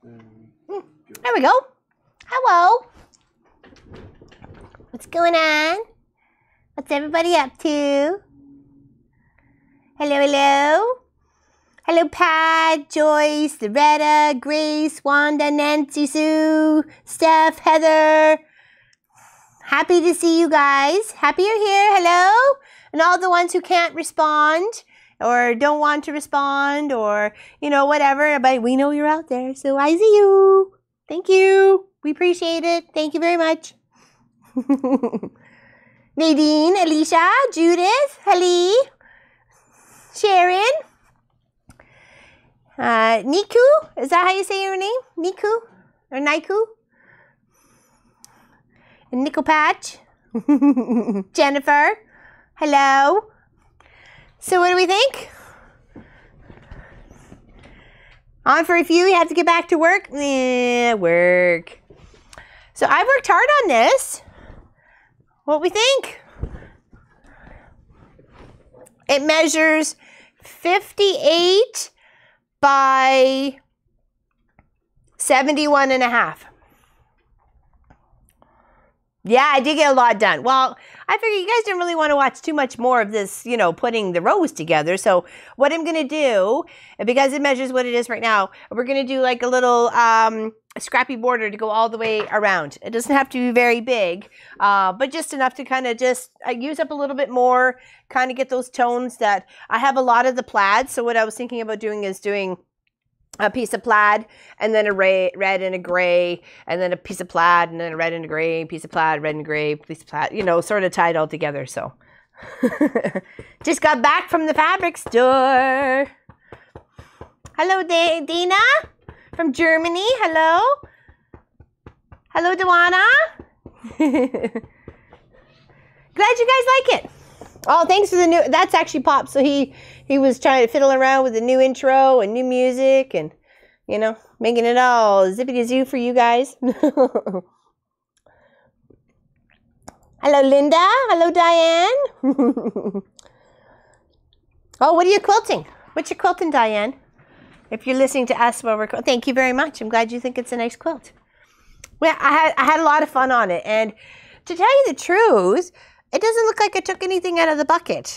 There we go. Hello. What's going on? What's everybody up to? Hello, hello. Hello, Pat, Joyce, Loretta, Grace, Wanda, Nancy, Sue, Steph, Heather. Happy to see you guys. Happy you're here. Hello. And all the ones who can't respond or don't want to respond or, you know, whatever. But we know you're out there. So I see you. Thank you. We appreciate it. Thank you very much. Nadine, Alicia, Judith, Hallie, Sharon, Niku. Is that how you say your name? Niku or Niku? And Nickel Patch. Jennifer. Hello. So what do we think? On for a few. You have to get back to work. Work. So I worked hard on this. What we think? It measures 58 by 71 and a half. Yeah, I did get a lot done. Well, I figured you guys didn't really want to watch too much more of this, you know, putting the rows together. So what I'm going to do, because it measures what it is right now, we're going to do like a little scrappy border to go all the way around. It doesn't have to be very big, but just enough to kind of just use up a little bit more, kind of get those tones that I have a lot of the plaid. So what I was thinking about doing is doing a piece of plaid and then a red and a gray and then a piece of plaid and then a red and a gray piece of plaid, red and gray piece of plaid, you know, sort of tied all together. So just got back from the fabric store. Hello, Dana from Germany. Hello. Hello, Dewana. Glad you guys like it. Oh, thanks for the new, that's actually Pop. So he was trying to fiddle around with the new intro and new music and, you know, making it all zippity-zoo for you guys. Hello, Linda. Hello, Diane. Oh, what are you quilting? What's your quilting, Diane? If you're listening to us while we're quilting. Thank you very much. I'm glad you think it's a nice quilt. Well, I had a lot of fun on it. And to tell you the truth, it doesn't look like I took anything out of the bucket.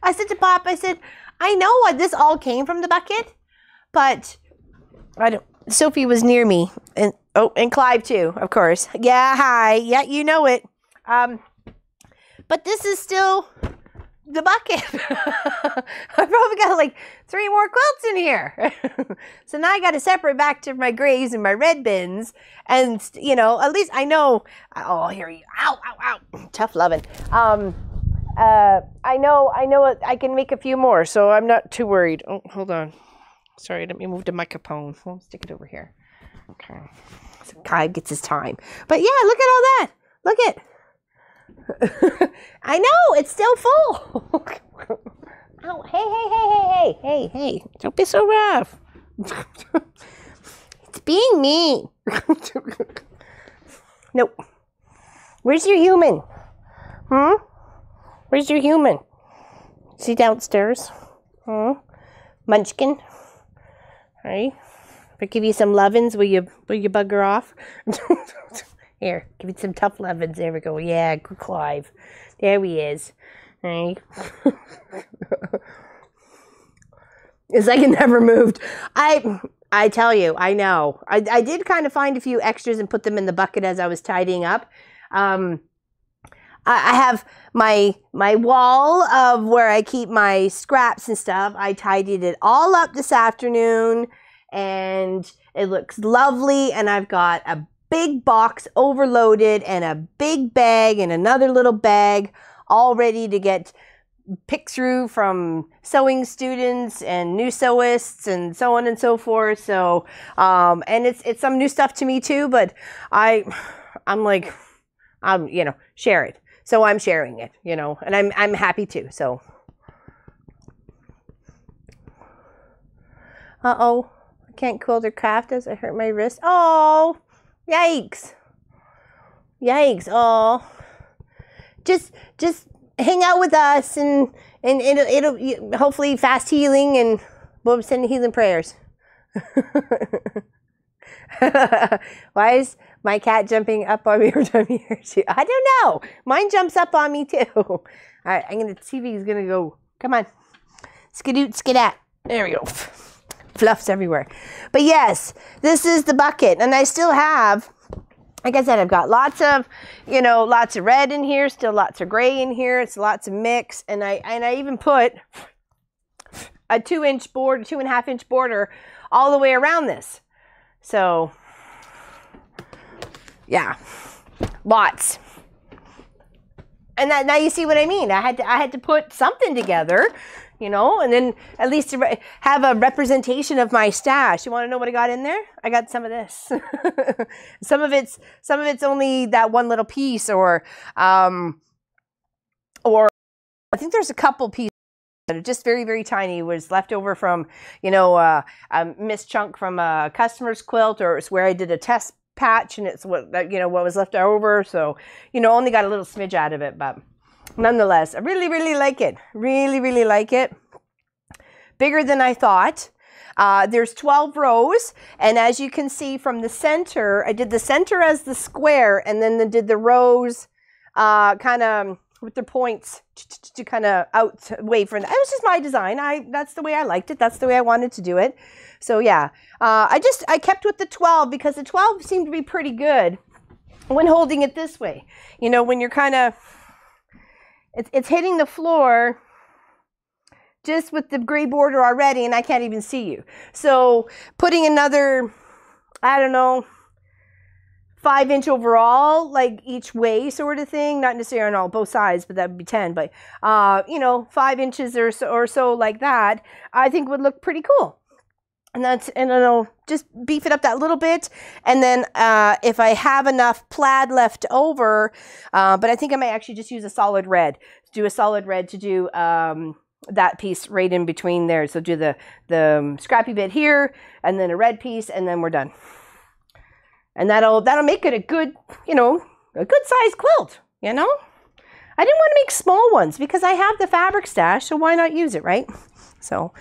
I said to Pop, I said, I know what this all came from the bucket, but I don't. Sophie was near me, and and Clive too, of course. Yeah, hi. Yeah, you know it. But this is still the bucket. I probably got like 3 more quilts in here. So now I got to separate back to my grays and my red bins. And, you know, at least I know. Oh, here you. Ow, ow, ow. Tough loving. I know I can make a few more, so I'm not too worried. Oh, hold on. Sorry, let me move the microphone. I'll stick it over here. Okay. So Kai gets his time. But yeah, look at all that. Look at. I know, it's still full. Oh, hey. Don't be so rough. It's being mean. Nope. Where's your human? Where's your human? Is he downstairs? Munchkin? Alright. If I give you some lovin's, will you bugger off? Here, give me some tough lovin's. There we go. Yeah, good Clive. There he is. Alright. It's like it never moved. I tell you, I know. I did kind of find a few extras and put them in the bucket as I was tidying up. I have my wall of where I keep my scraps and stuff. I tidied it all up this afternoon and it looks lovely. And I've got a big box overloaded and a big bag and another little bag all ready to get picked through from sewing students and new sewists and so on and so forth. So, and it's some new stuff to me too, but I'm like, you know, share it. So I'm sharing it, you know, and I'm happy too. So, uh-oh, I can't quilt or craft as I hurt my wrist. Oh, yikes. Yikes. Oh, just hang out with us and it'll hopefully fast healing and we'll send healing prayers. Why is my cat jumping up on me every time he hears you? I don't know. Mine jumps up on me too. All right, TV is gonna go. Come on. Skadoot, skadat. There we go. Fluffs everywhere. But yes, this is the bucket. And I still have, like I said, I've got lots of, lots of red in here, still lots of gray in here. It's lots of mix. And I even put a 2-inch board, 2.5-inch border all the way around this. So, yeah, lots. And now you see what I mean. I had to put something together, and then at least to have a representation of my stash. You want to know what I got in there? I got some of this. some of it's only that one little piece, or I think there's a couple pieces that are just very, very tiny. It was left over from, a missed chunk from a customer's quilt, or it's where I did a test patch, and it's what was left over. So, only got a little smidge out of it, but nonetheless, I really, really like it. Really, really like it. Bigger than I thought. There's 12 rows, and as you can see from the center, I did the center as the square, and then did the rows kind of with their points to kind of out away from that. It was just my design. That's the way I liked it. That's the way I wanted to do it. So yeah, I kept with the 12 because the 12 seemed to be pretty good when holding it this way. When you're kind of, it's hitting the floor just with the gray border already, and I can't even see you. So putting another, I don't know, 5-inch overall, like each way sort of thing, not necessarily on both sides, but that would be 10, but 5 inches or so like that, I think would look pretty cool. And I'll just beef it up that little bit. And then if I have enough plaid left over, but I think I might actually just use a solid red, to do that piece right in between there. So do the scrappy bit here, and then a red piece, and then we're done. And that'll make it a good, a good size quilt, I didn't want to make small ones because I have the fabric stash, so why not use it, right? So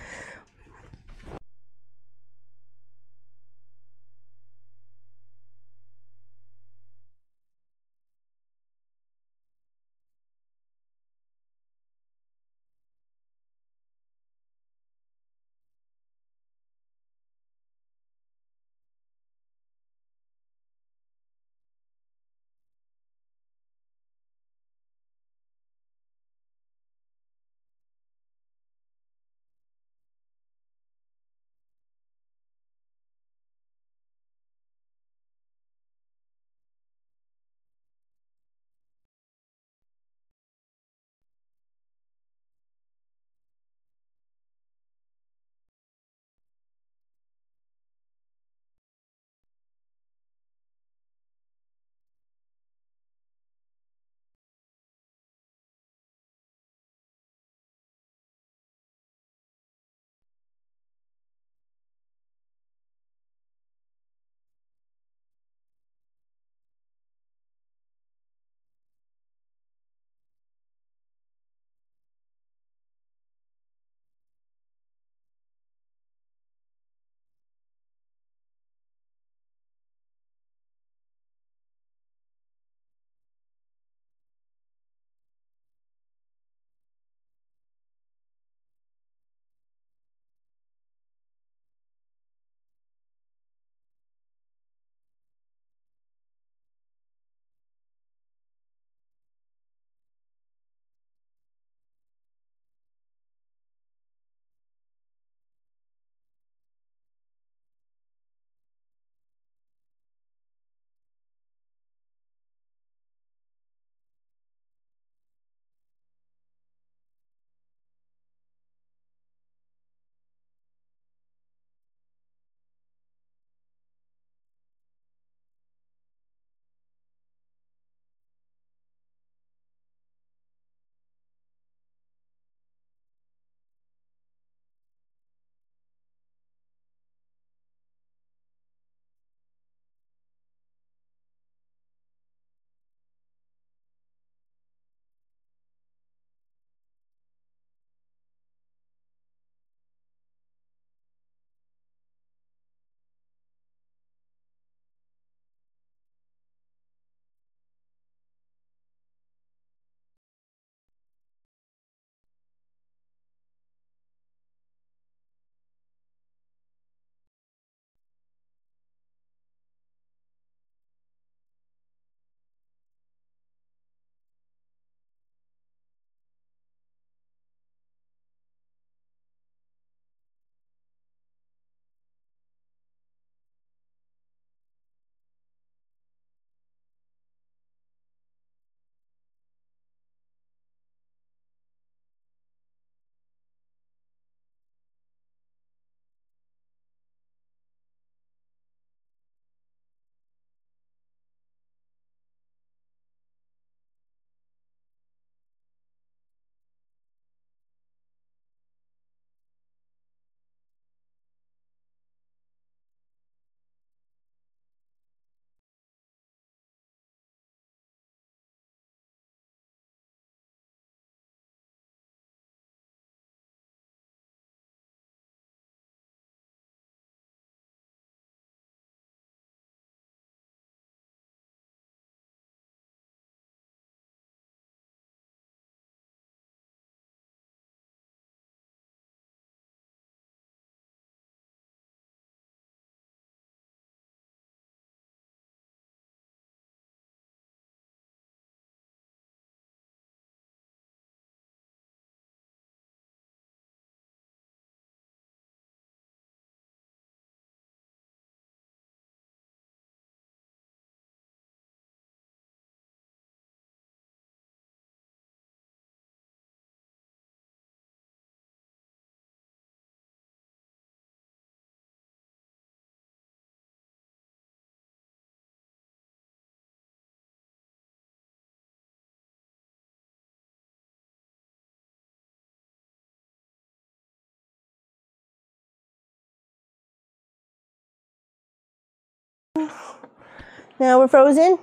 Now we're frozen.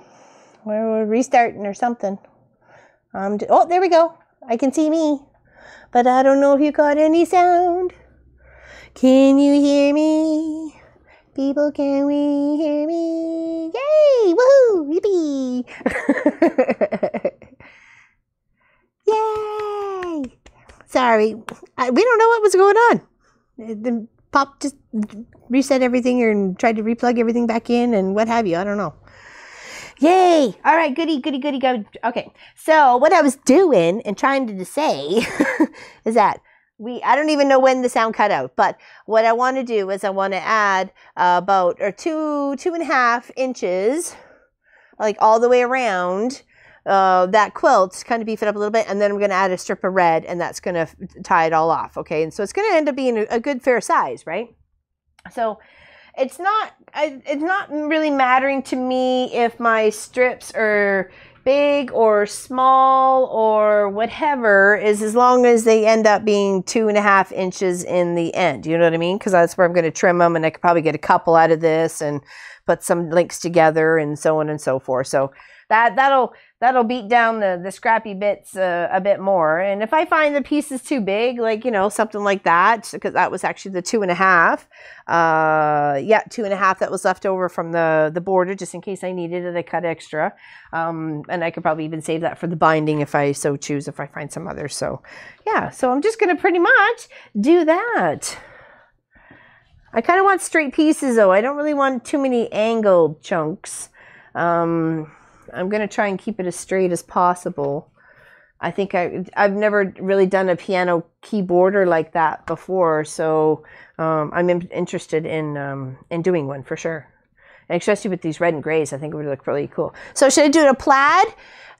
We're restarting or something. Oh, there we go. I can see me. But I don't know if you caught any sound. Can you hear me? People, can we hear me? Yay! Woohoo! Yippee! Yay! Sorry. We don't know what was going on. The pop just reset everything and tried to replug everything back in and what have you. I don't know. Yay! All right, goody, goody, goody, goody. Okay, so what I was doing and trying to say is that I don't even know when the sound cut out, but what I want to do is I want to add about 2.5 inches, like all the way around that quilt, kind of beef it up a little bit, and then I'm going to add a strip of red, and that's going to tie it all off, okay? And so it's going to end up being a good fair size, right? So it's not really mattering to me if my strips are big or small or whatever, as long as they end up being 2.5 inches in the end. You know what I mean? Because that's where I'm going to trim them, and I could probably get a couple out of this and put some links together and so on and so forth. So that'll beat down the scrappy bits a bit more. And if I find the piece is too big, like, you know, something like that, because that was actually the 2.5. Yeah, 2.5 that was left over from the border, just in case I needed it, I cut extra. And I could probably even save that for the binding if I so choose, if I find some others. So yeah, so I'm just going to pretty much do that. I kind of want straight pieces though. I don't really want too many angled chunks. I'm going to try and keep it as straight as possible. I think I've never really done a piano keyboarder like that before, so I'm interested in doing one for sure. And especially with these red and grays, I think it would look really cool. So should I do it a plaid,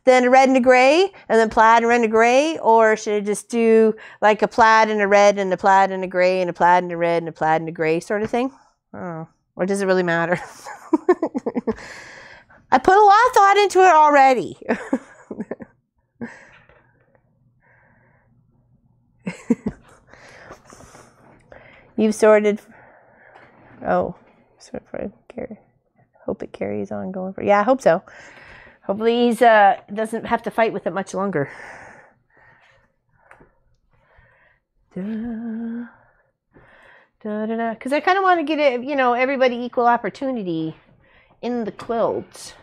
then a red and a gray, and then plaid and red and a gray, or should I just do like a plaid and a red and a plaid and a gray and a plaid and a red and a plaid and a gray sort of thing? Oh, or does it really matter? I put a lot of thought into it already. You've sorted. Oh, sort for carry. Hope it carries on going for. Yeah, I hope so. Hopefully he's doesn't have to fight with it much longer. Because I kind of want to get it, you know, everybody equal opportunity in the quilt.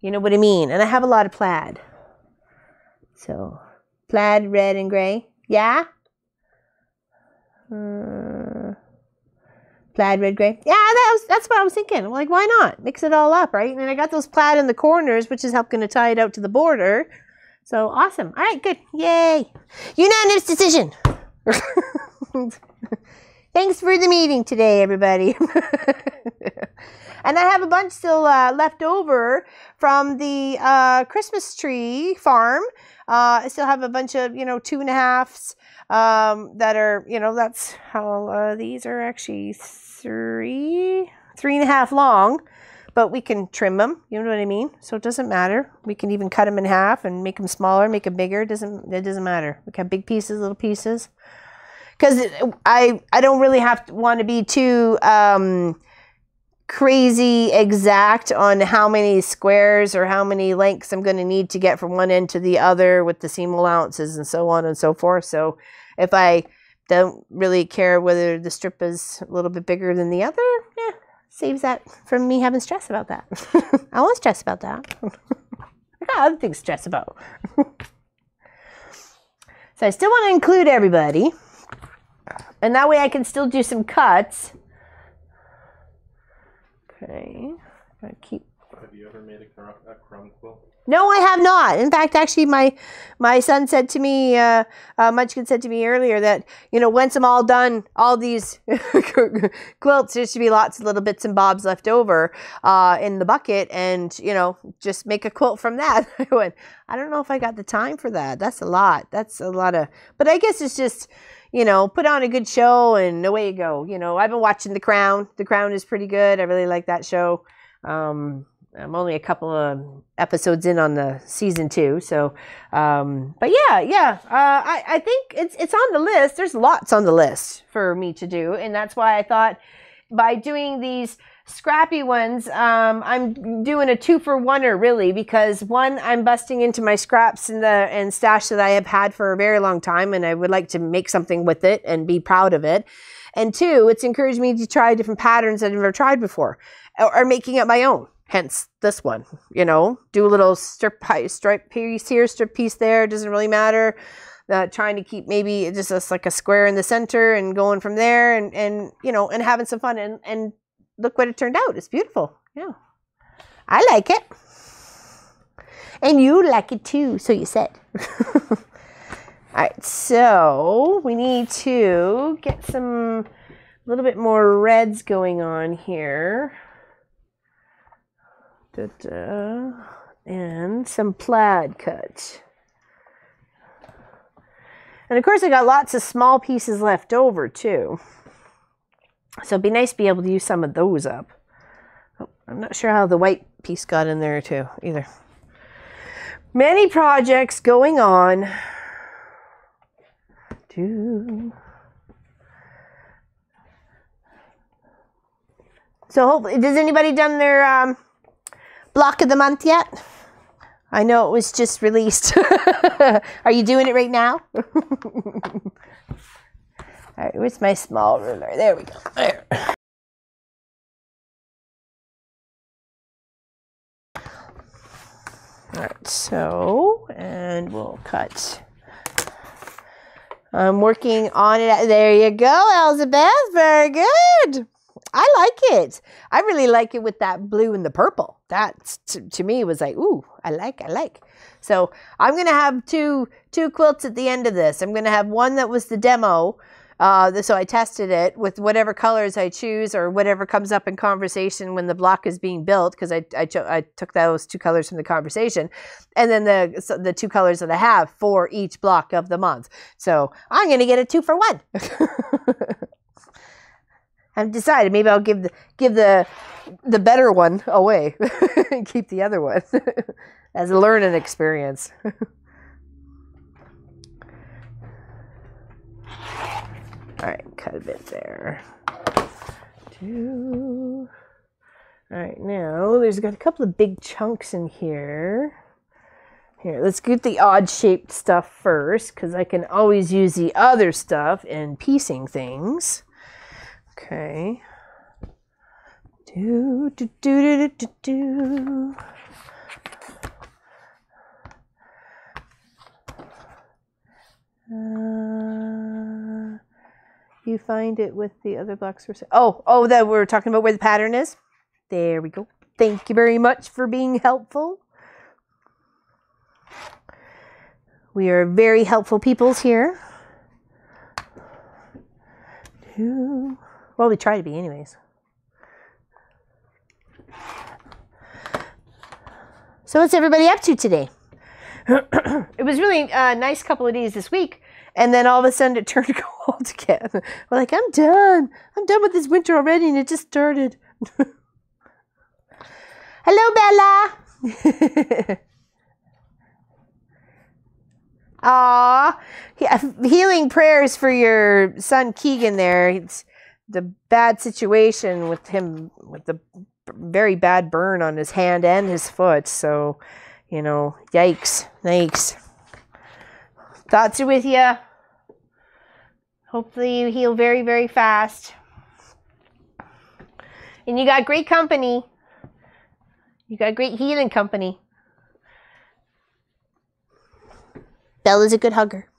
You know what I mean? And I have a lot of plaid. So, plaid, red, and gray. Yeah? Plaid, red, gray. Yeah, that's what I was thinking. Like, why not? Mix it all up, right? And I got those plaid in the corners, which is helping to tie it out to the border. So, awesome. All right, good. Yay. Unanimous decision. Thanks for the meeting today, everybody. And I have a bunch still left over from the Christmas tree farm. I still have a bunch of, you know, 2.5s that are, you know, that's how these are actually 3.5 long, but we can trim them. You know what I mean? So it doesn't matter. We can even cut them in half and make them smaller, make them bigger. It doesn't matter. We can have big pieces, little pieces. Because I don't really want to be too crazy exact on how many squares or how many lengths I'm going to need to get from one end to the other with the seam allowances and so on and so forth. So if I don't really care whether the strip is a little bit bigger than the other, yeah, saves that from me having stress about that. I won't stress about that. I got other things to stress about. So I still want to include everybody. And that way I can still do some cuts. Okay. Have you ever made a crumb quilt? No, I have not. In fact, actually, my son said to me, Munchkin said to me earlier that, you know, once I'm all done, all these quilts, there should be lots of little bits and bobs left over in the bucket, and, you know, just make a quilt from that. I went, I don't know if I got the time for that. That's a lot. That's a lot of, but I guess it's just, you know, put on a good show and away you go. You know, I've been watching The Crown. The Crown is pretty good. I really like that show. I'm only a couple of episodes in on the season 2. So, but yeah. I think it's on the list. There's lots on the list for me to do. And that's why I thought by doing these scrappy ones. I'm doing a 2-for-1er really, because one, I'm busting into my scraps and stash that I have had for a very long time, and I would like to make something with it and be proud of it. And two, it's encouraged me to try different patterns that I've never tried before, or making up my own. Hence this one, you know, do a little stripe piece here, strip piece there. Doesn't really matter. Trying to keep maybe just like a square in the center and going from there, and you know, and having some fun, and look what it turned out. It's beautiful. Yeah, I like it, and you like it too. So you said. All right, so we need to get a little bit more reds going on here. And some plaid cut. And of course I got lots of small pieces left over too. So it'd be nice to be able to use some of those up. Oh, I'm not sure how the white piece got in there too either. Many projects going on. So hopefully, has anybody done their block of the month yet? I know it was just released. Are you doing it right now? All right, where's my small ruler? There we go. There. All right, so, and we'll cut. I'm working on it. There you go, Elizabeth. Very good. I like it. I really like it with that blue and the purple. That to me was like, ooh, I like. So I'm going to have two quilts at the end of this. I'm going to have one that was the demo. So I tested it with whatever colors I choose or whatever comes up in conversation when the block is being built, because I took those 2 colors from the conversation, and then the 2 colors that I have for each block of the month. So I'm going to get a 2-for-1. I've decided maybe I'll give the better one away and keep the other one as a learning experience. All right, cut a bit there. 2. All right, now there's got a couple of big chunks in here. Here, let's get the odd shaped stuff first, because I can always use the other stuff in piecing things. Okay. Do. You find it with the other blocks for oh, that we're talking about where the pattern is. There we go. Thank you very much for being helpful. We are very helpful peoples here. Well, we try to be anyways. So what's everybody up to today? It was really a nice couple of days this week, and then all of a sudden it turned cold again. We're like, I'm done with this winter already, and it just started. Hello, Bella. Aw, healing prayers for your son Keegan there. It's the bad situation with him, with the very bad burn on his hand and his foot. So, you know, yikes. Thoughts are with you. Hopefully you heal very, very fast. And you got great company. You got great healing company. Bella's a good hugger.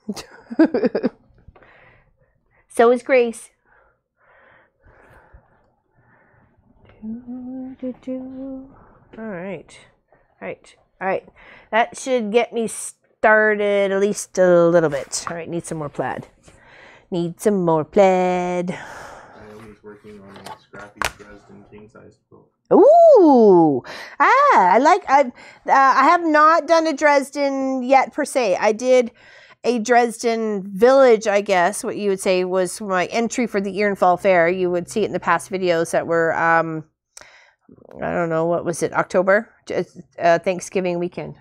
So is Grace. All right. That should get me started at least a little bit. All right, need some more plaid. Naomi's working on a Scrappy Dresden king-size quilt. Ooh, I have not done a Dresden yet per se. I did a Dresden village, I guess, what you would say was my entry for the Ear Fall Fair. You would see it in the past videos that were, I don't know, what was it, October? Thanksgiving weekend.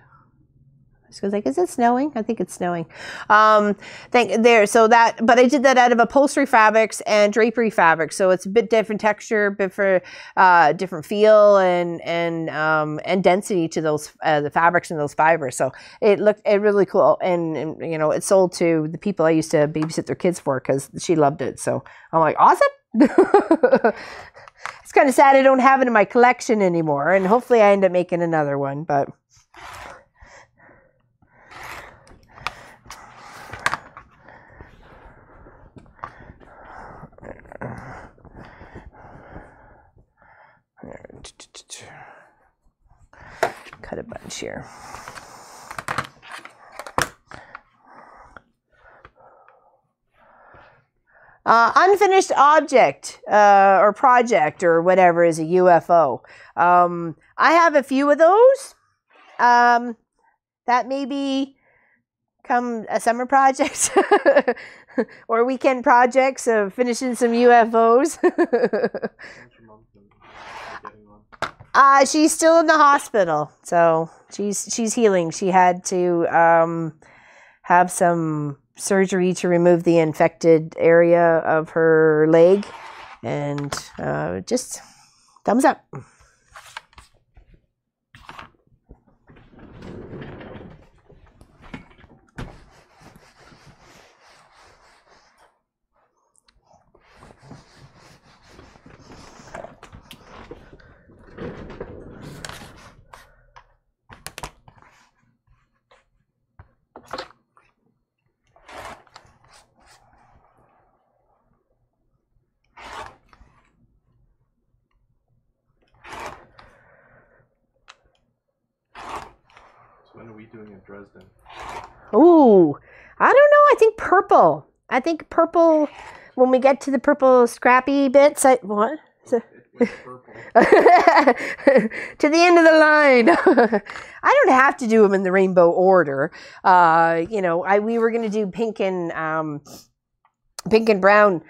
She was like, "Is it snowing?" I think it's snowing. But I did that out of upholstery fabrics and drapery fabrics, so it's a bit different texture, bit for different feel and density to those the fabrics and those fibers. So it looked really cool, and you know, it sold to the people I used to babysit their kids for because she loved it. So I'm like, awesome. It's kind of sad I don't have it in my collection anymore, and hopefully I end up making another one, but. Cut a bunch here. Unfinished object or project or whatever is a UFO. I have a few of those. That maybe come a summer project or weekend projects of finishing some UFOs. She's still in the hospital, so she's healing. She had to have some surgery to remove the infected area of her leg, and just thumbs up. When are we doing in Dresden? Ooh, I don't know. I think purple. I think purple. When we get to the purple scrappy bits, what? Purple. To the end of the line. I don't have to do them in the rainbow order. You know, we were going to do pink and brown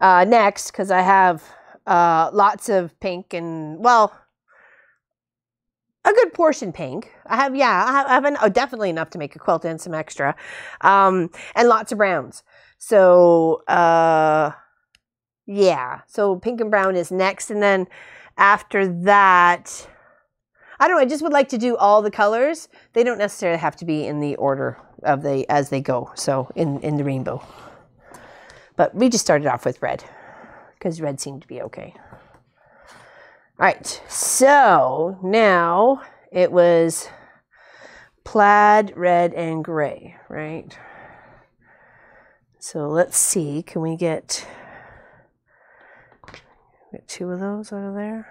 next because I have lots of pink and, well, a good portion pink. I have definitely enough to make a quilt and some extra, and lots of browns. So yeah, so pink and brown is next, and then after that, I don't know. I just would like to do all the colors. They don't necessarily have to be in the order of as they go. So in the rainbow, but we just started off with red because red seemed to be okay. All right, so now it was plaid, red, and gray, right? So let's see, can we get two of those out of there?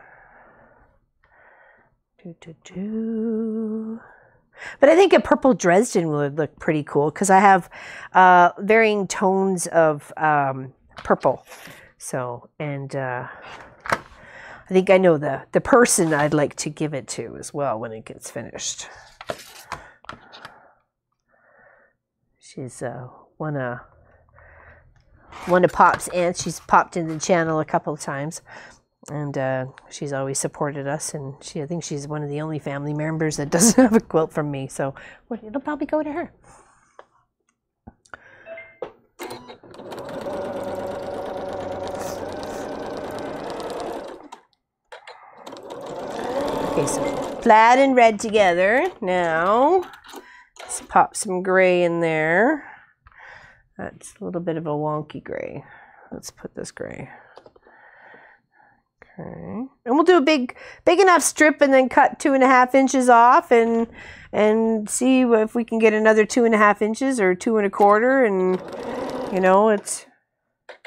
But I think a purple Dresden would look pretty cool because I have varying tones of purple. So, and I think I know the person I'd like to give it to as well when it gets finished. She's one of Pop's aunts. She's popped into the channel a couple of times, and she's always supported us. And I think she's one of the only family members that doesn't have a quilt from me. So it'll probably go to her. Okay, so plaid and red together. Now, let's pop some gray in there. That's a little bit of a wonky gray. Let's put this gray. Okay. And we'll do a big enough strip and then cut 2.5 inches off and see if we can get another 2.5 inches or 2 1/4, and you know, and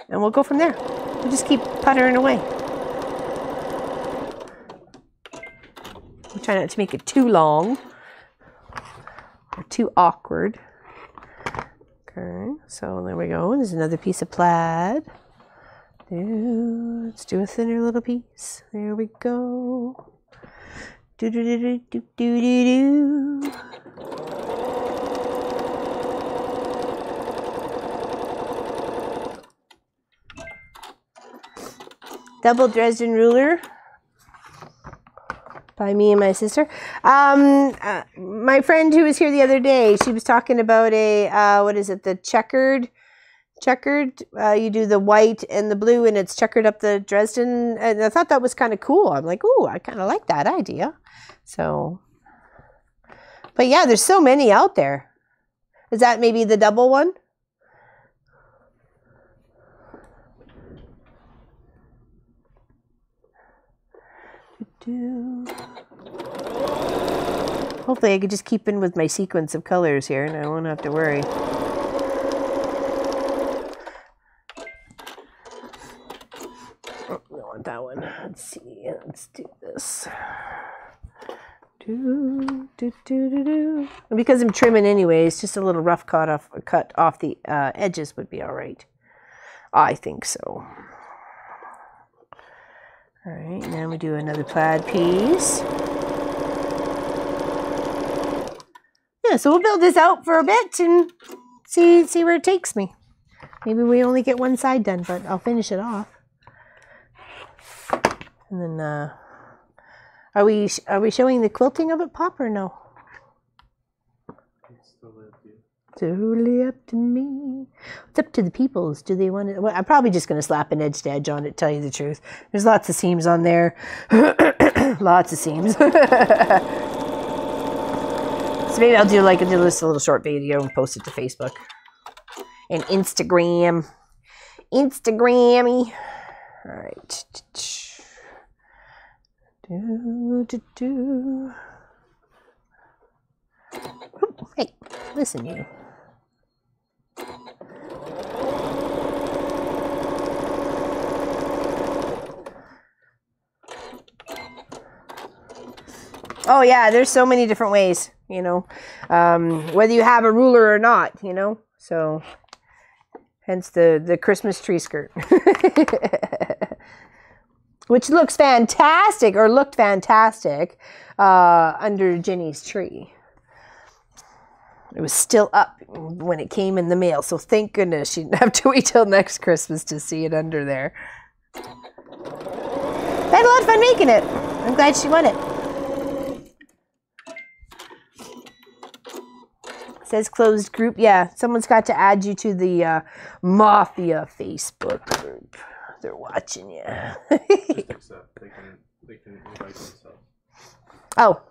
we'll go from there. We'll just keep puttering away. We'll try not to make it too long or too awkward. Okay, so there we go. There's another piece of plaid. Let's do a thinner little piece. There we go. Do do do do do do do do. Double Dresden ruler. by me and my sister. My friend who was here the other day, she was talking about a, what is it, the checkered, you do the white and the blue and it's checkered up the Dresden. And I thought that was kind of cool. I'm like, ooh, I kind of like that idea. So, but yeah, there's so many out there. Is that maybe the double one? Hopefully I could just keep in with my sequence of colors here and I won't have to worry. Oh, I don't want that one. Let's see. Let's do this. And because I'm trimming anyways, just a little rough cut off the edges would be all right. I think so. All right, now we do another plaid piece. Yeah, so we'll build this out for a bit and see where it takes me. Maybe we only get one side done, but I'll finish it off. And then, are we showing the quilting of it, Pop, or no? It's totally up to you. Totally up to me. It's up to the peoples. Do they want it? Well, I'm probably just going to slap an edge to edge on it, tell you the truth. There's lots of seams on there. Lots of seams. So maybe I'll do this little short video and post it to Facebook. And Instagram. Instagrammy. All right. Hey, listen you. Oh yeah, there's so many different ways, you know, whether you have a ruler or not, you know, so hence the Christmas tree skirt. Which looks fantastic, or looked fantastic, under Jenny's tree. It was still up when it came in the mail, so thank goodness she didn't have to wait till next Christmas to see it under there. I had a lot of fun making it. I'm glad she won it. It says closed group. Yeah, someone's got to add you to the Mafia Facebook group. They're watching you. Just accept. They can invite themselves. Oh.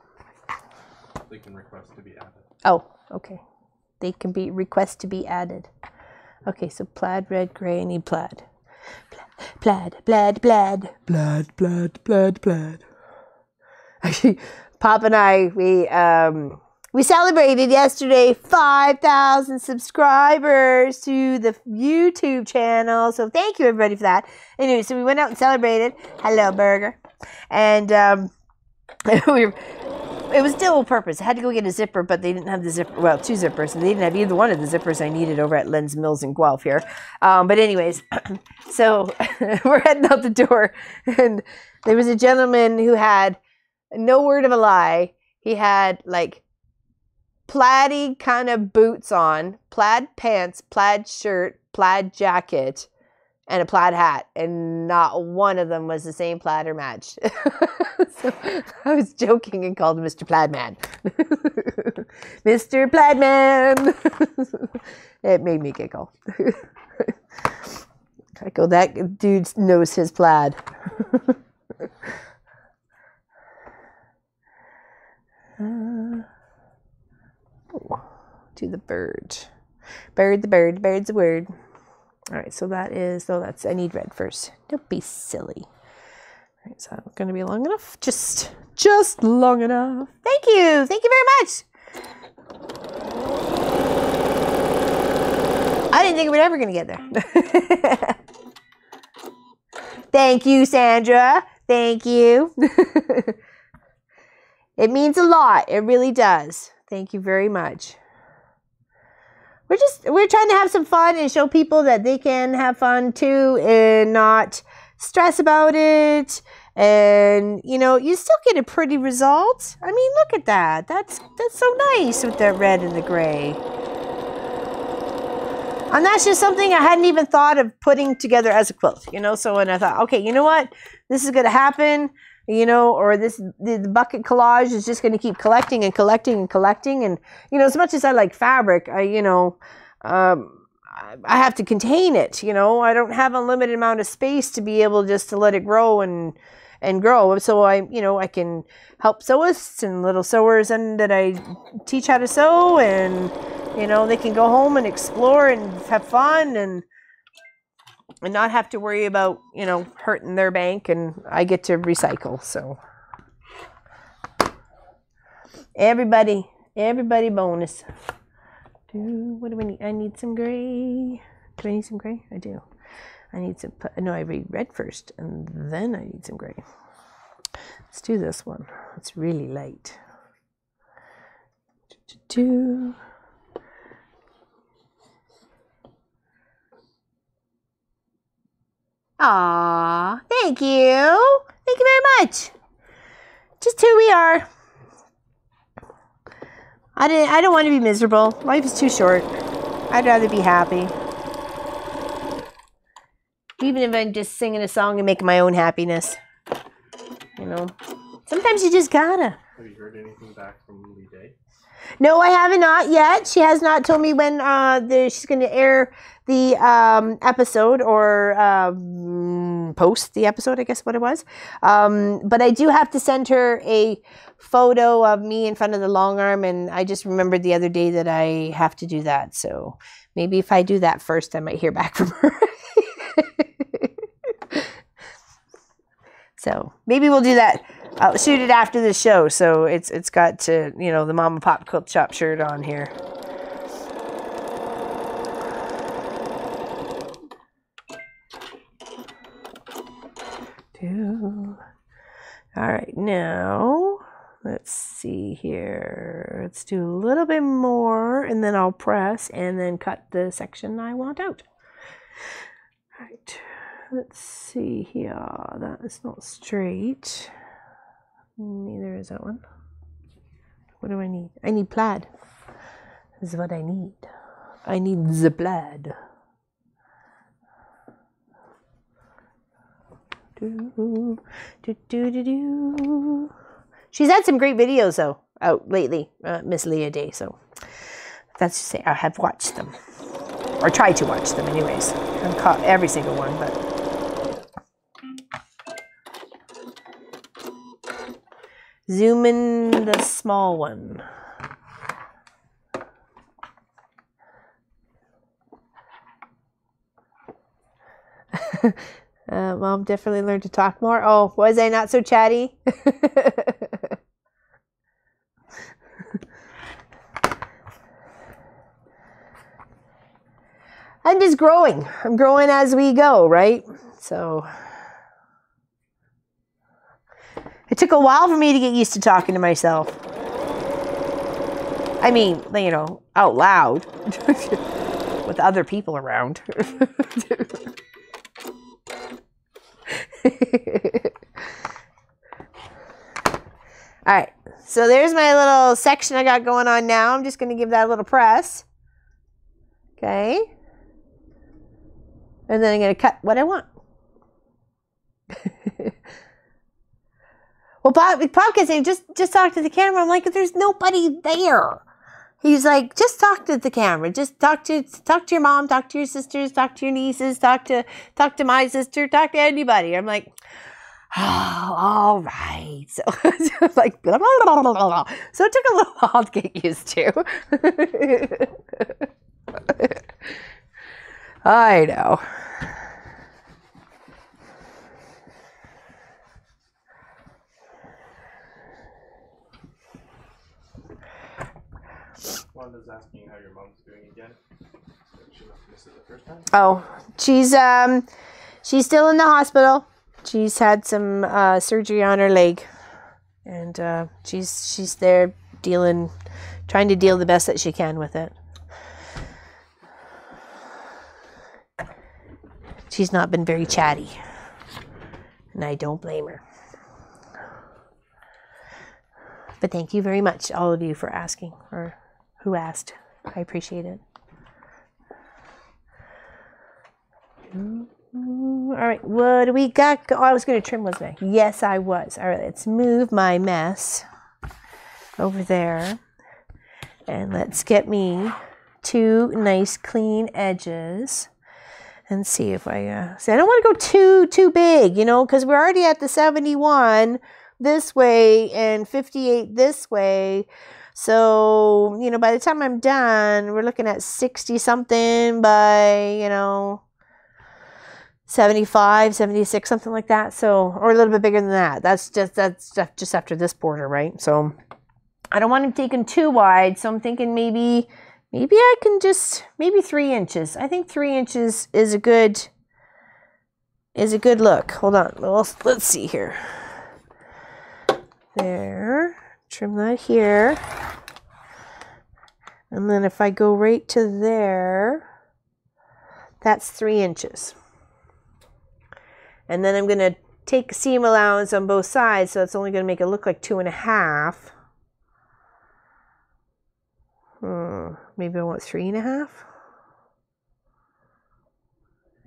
They can request to be added. Oh, okay. They can be request to be added. Okay, so plaid, red, gray. I need plaid. Plaid, plaid, plaid, plaid, plaid, plaid, plaid. Actually, Pop and I, we celebrated yesterday 5,000 subscribers to the YouTube channel. So thank you everybody for that. Anyway, so we went out and celebrated. Hello, Burger. And it was dual purpose. I had to go get a zipper, but they didn't have the zipper. Well, two zippers, and they didn't have either one of the zippers I needed over at Len's Mills in Guelph here. But anyways, so we're heading out the door, and there was a gentleman who had, no word of a lie, he had like plaid kind of boots on, plaid pants, plaid shirt, plaid jacket, and a plaid hat, and not one of them was the same plaid or match. So I was joking and called him Mr. Plaidman. Mr. Plaidman. It made me giggle. I go, that dude knows his plaid. To the bird. Bird, the bird, bird's the word. All right, so that is, so that's, I need red first. Don't be silly. All right, so I'm going to be long enough. Just long enough. Thank you. Thank you very much. I didn't think we were ever going to get there. Thank you, Sandra. Thank you. It means a lot. It really does. Thank you very much. We're trying to have some fun and show people that they can have fun too and not stress about it. And, you know, you still get a pretty result. I mean, look at that. That's so nice with that red and the gray. And that's just something I hadn't even thought of putting together as a quilt, you know. So when I thought, okay, you know what? This is going to happen. you know, or the bucket collage is just going to keep collecting and collecting and collecting. And, you know, as much as I like fabric, I have to contain it, you know. I don't have a limited amount of space to be able just to let it grow and grow. So I can help sewists and little sewers and that I teach how to sew, and, you know, they can go home and explore and have fun and not have to worry about, you know, hurting their bank, and I get to recycle. So everybody bonus. What do I need? I need some gray. Do I need some gray? I do. I need some, no, I read red first, and then I need some gray. Let's do this one. It's really light. Aw, thank you. Thank you very much. Just who we are. I don't want to be miserable. Life is too short. I'd rather be happy. Even if I'm just singing a song and making my own happiness. You know, sometimes you just gotta. Have you heard anything back from Lee Day? No, I haven't, not yet. She has not told me when she's going to air the episode or post the episode, I guess what it was. But I do have to send her a photo of me in front of the long arm, and I just remembered the other day that I have to do that. So maybe if I do that first, I might hear back from her. So maybe we'll do that. I'll shoot it after the show, so it's got to, you know, the Mama Pop Quilt Shop shirt on here. All right, now let's see here. Let's do a little bit more, and then I'll press and then cut the section I want out. All right, let's see here. That is not straight. Neither is that one. What do I need? I need plaid. This is what I need. I need the plaid. She's had some great videos though out lately, Miss Leah Day. So that's to say, I have watched them, or tried to watch them, anyways. I haven't caught every single one, but. Zoom in the small one. Mom definitely learned to talk more. Oh, was I not so chatty? I'm just growing. I'm growing as we go, right? So it took a while for me to get used to talking to myself. I mean, you know, out loud with other people around. All right, so there's my little section I got going on now. I'm just going to give that a little press. Okay. And then I'm going to cut what I want. Well, Pop can say, just talk to the camera. I'm like, there's nobody there. He's like, just talk to the camera. Just talk to your mom, talk to your sisters, talk to your nieces, talk to my sister, talk to anybody. I'm like, oh, all right. So like, blah, blah, blah, blah, blah. So it took a little while to get used to. I know. Wanda's asking how your mom's doing again. She must have missed it the first time. Oh, she's still in the hospital. She's had some surgery on her leg, and she's there trying to deal the best that she can with it. She's not been very chatty, and I don't blame her. But thank you very much, all of you, for asking, or who asked. I appreciate it. All right, what do we got? Oh, I was going to trim, wasn't I? Yes, I was. All right, let's move my mess over there. And let's get me 2 nice clean edges. And see if I, see, I don't want to go too big, you know, because we're already at the 71 this way and 58 this way. So, you know, by the time I'm done, we're looking at 60 something by, you know, 75, 76, something like that. So, or a little bit bigger than that. That's just after this border, right? So I don't want them taken too wide. So I'm thinking maybe I can just, maybe 3 inches. I think 3 inches is a good look. Hold on. Let's see here. There. Trim that here. And then if I go right to there, that's 3 inches. And then I'm going to take seam allowance on both sides, so it's only going to make it look like 2.5. Maybe I want 3.5. I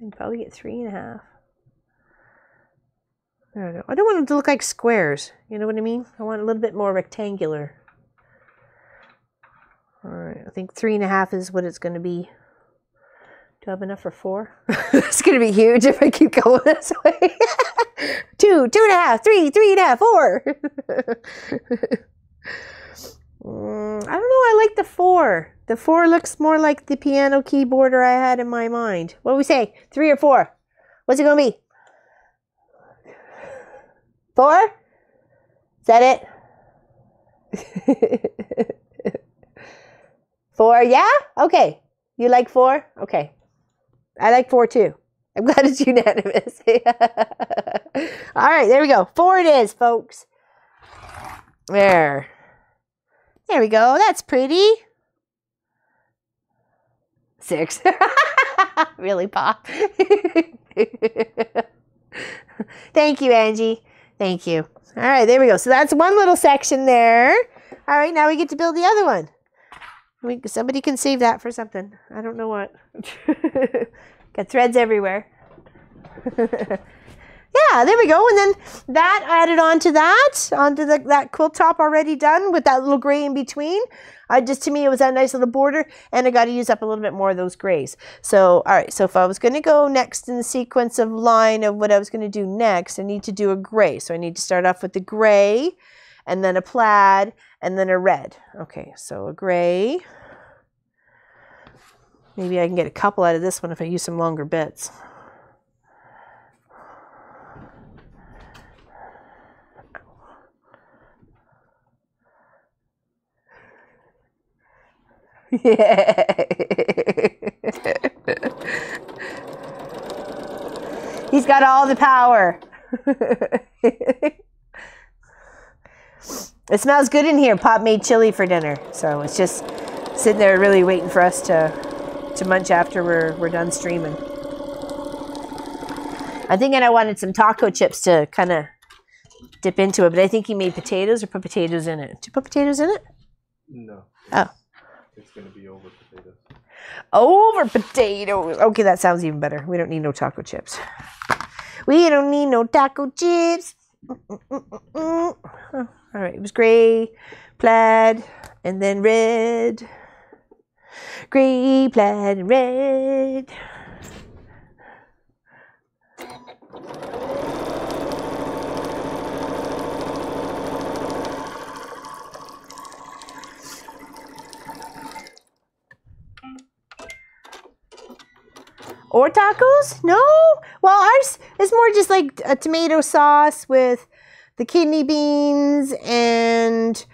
can probably get 3.5. There we go. I don't want them to look like squares. You know what I mean? I want a little bit more rectangular. All right, I think 3.5 is what it's going to be. Do I have enough for 4? It's going to be huge if I keep going this way. 2, 2.5, 3, 3.5, 4. I don't know. I like the 4. The 4 looks more like the piano keyboarder I had in my mind. What do we say? 3 or 4? What's it going to be? 4? Is that it? 4, yeah? Okay. You like 4? Okay. I like 4 too. I'm glad it's unanimous. All right, there we go. 4 it is, folks. There. There we go. That's pretty. 6. Really, Pop? Thank you, Angie. Thank you. All right, there we go. So that's one little section there. All right, now we get to build the other one. Somebody can save that for something. I don't know what. Got threads everywhere. Yeah, there we go. And then that added onto that quilt top already done with that little gray in between. To me, it was that nice little border, and I got to use up a little bit more of those grays. So, all right. So if I was going to go next in the sequence of line of what I was going to do next, I need to do a gray. So I need to start off with the gray, and then a plaid, and then a red. Okay, so a gray. Maybe I can get a couple out of this one if I use some longer bits. Yeah. He's got all the power. It smells good in here. Pop made chili for dinner, so it's just sitting there really waiting for us to munch after we're done streaming. I'm thinking I wanted some taco chips to kind of dip into it, but I think he made potatoes or put potatoes in it. Did you put potatoes in it? No. Oh. It's going to be over potatoes. Over potatoes. Okay, that sounds even better. We don't need no taco chips. We don't need no taco chips. All right, it was gray, plaid, and then red. Gray, plaid, and red. Or tacos? No? Well, ours is more just like a tomato sauce with the kidney beans and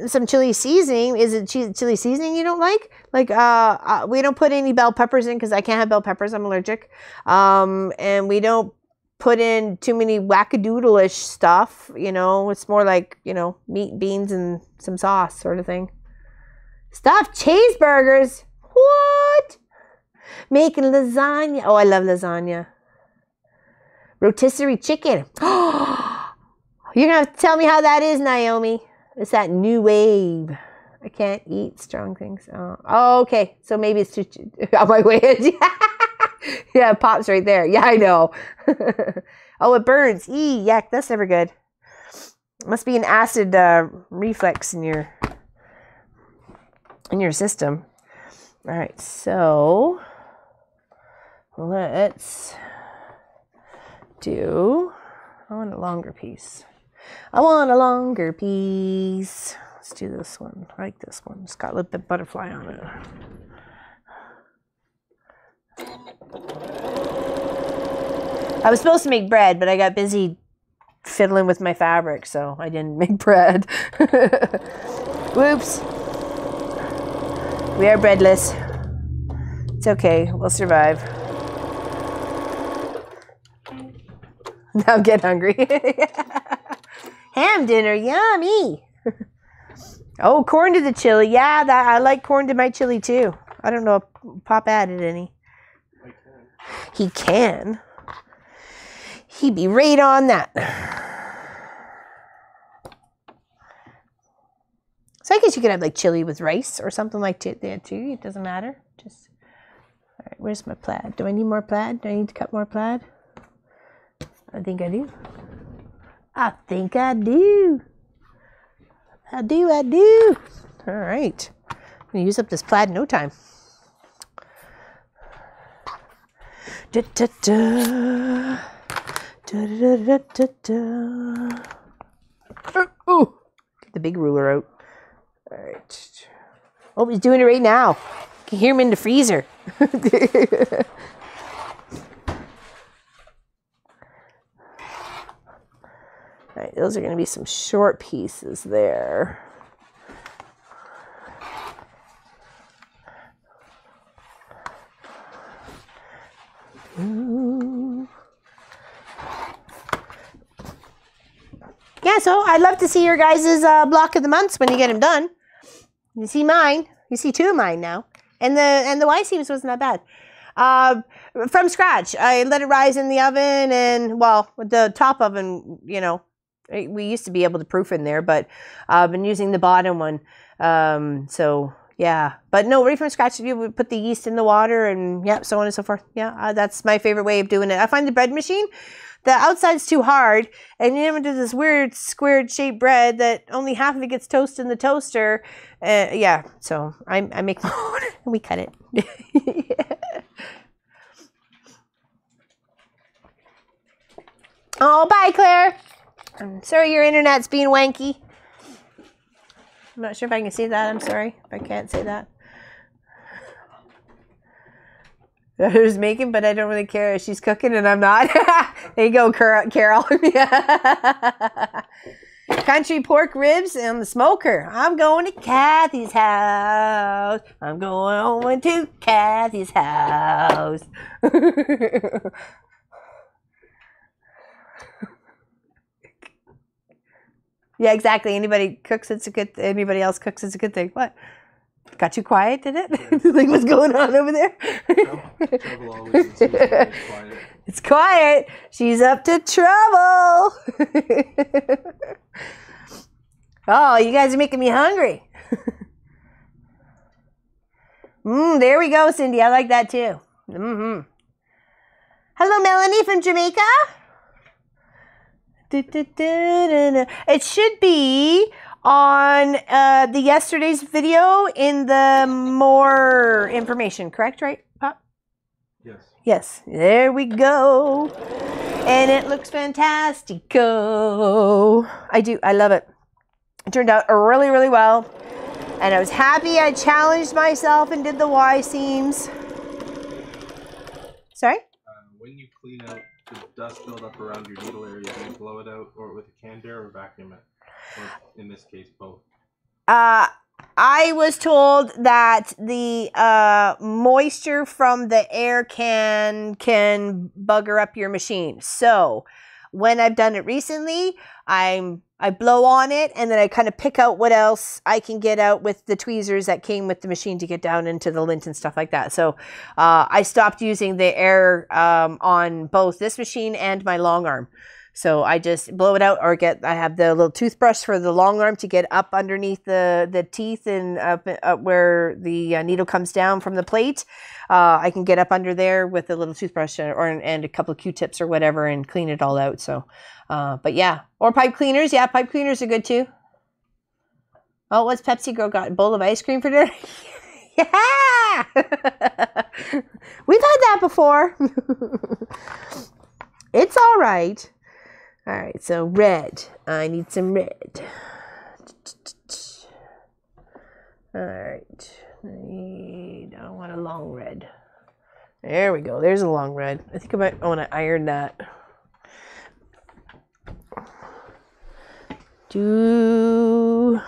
some chili seasoning. Is it chili seasoning you don't like? Like, we don't put any bell peppers in because I can't have bell peppers. I'm allergic. And we don't put in too many wackadoodle-ish stuff. You know, it's more like, you know, meat, beans, and some sauce sort of thing. Stuffed cheeseburgers. What? Making lasagna. Oh, I love lasagna. Rotisserie chicken. You're going to have to tell me how that is, Naomi. It's that new wave. I can't eat strong things. Oh, okay. So maybe it's too on my way. Yeah, it pops right there. Yeah, I know. Oh, it burns. Yuck, that's never good. Must be an acid reflex in your system. All right, so let's do. I want a longer piece. I want a longer piece. Let's do this one. I like this one. It's got a little bit of butterfly on it. I was supposed to make bread, but I got busy fiddling with my fabric, so I didn't make bread. Whoops. We are breadless. It's okay. We'll survive. Now I'm getting hungry. Ham dinner. Yummy. Oh, corn to the chili. Yeah, I like corn to my chili too. I don't know if Pop added any. He can. He'd be right on that. So I guess you could have like chili with rice or something like that too. It doesn't matter. Just all right. Where's my plaid? Do I need more plaid? Do I need to cut more plaid? I think I do. I think I do. I do. All right. I'm gonna use up this plaid in no time. Da, da, da. Da, da, da, da, da. Oh, get the big ruler out. All right. Oh, he's doing it right now. You can hear him in the freezer. All right, those are going to be some short pieces there. Ooh. Yeah, so I'd love to see your guys' block of the months when you get them done. You see mine. You see two of mine now. And the Y seams wasn't that bad. From scratch. I let it rise in the oven and, well, with the top oven, you know, we used to be able to proof in there, but I've been using the bottom one. So, yeah. But no, right from scratch, you would put the yeast in the water and, yeah, so on and so forth. Yeah, that's my favorite way of doing it. I find the bread machine, the outside's too hard, and you never do this weird squared shaped bread that only half of it gets toasted in the toaster. Yeah, so I make my own and we cut it. Yeah. Oh, bye, Claire. I'm sorry your internet's being wanky. I'm not sure if I can say that. I'm sorry if I can't say that. Who's making, but I don't really care. She's cooking and I'm not. There you go, Carol. Yeah. Country pork ribs on the smoker. I'm going to Kathy's house. I'm going to Kathy's house. Yeah, exactly. Anybody cooks, it's a good. Anybody else cooks, it's a good thing. What? Got too quiet, did it? Yeah. Like, what's going on over there? Trouble always ensues when it's quiet. It's quiet. She's up to trouble. Oh, you guys are making me hungry. There we go, Cindy. I like that too. Hello, Melanie from Jamaica. It should be on the yesterday's video in the more information, correct? Right, Pop? Yes. Yes. There we go. And it looks fantastico. I do. I love it. It turned out really, really well. And I was happy I challenged myself and did the Y seams. Sorry? When you clean out the dust build up around your needle area, do you blow it out or with a canned air or vacuum it? Or in this case, both. I was told that the moisture from the air can bugger up your machine. So when I've done it recently, I blow on it and then I kind of pick out what else I can get out with the tweezers that came with the machine to get down into the lint and stuff like that. So I stopped using the air on both this machine and my long arm. So I just blow it out, or I have the little toothbrush for the long arm to get up underneath the teeth and up where the needle comes down from the plate. I can get up under there with a little toothbrush and a couple of Q-tips or whatever and clean it all out. So, but yeah, or pipe cleaners. Yeah, pipe cleaners are good too. Oh, what's Pepsi Girl got? A bowl of ice cream for dinner? Yeah! We've had that before. It's all right. All right, so red. I need some red. All right. I want a long red. There we go. There's a long red. I think I want to iron that. And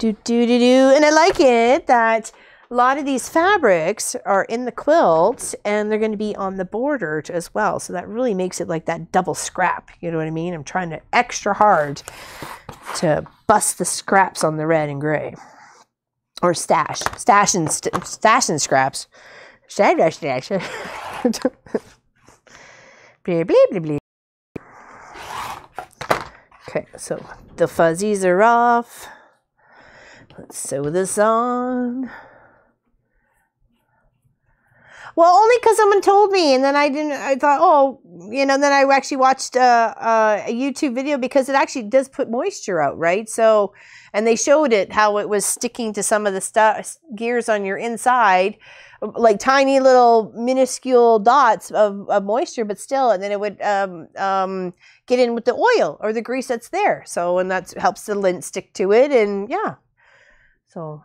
I like it that a lot of these fabrics are in the quilt and they're going to be on the border as well. So that really makes it like that double scrap. You know what I mean? I'm trying to extra hard to bust the scraps on the red and gray. Or stash and scraps. Stash. Blah, blah, blah, blah. Okay, so the fuzzies are off. Let's sew this on. Well, only because someone told me, and then I thought, oh, then I actually watched a YouTube video because it actually does put moisture out, right? So, and they showed it, how it was sticking to some of the gears on your inside, like tiny little minuscule dots of moisture, but still, and then it would get in with the oil or the grease that's there. So, and that helps the lint stick to it, and yeah. So,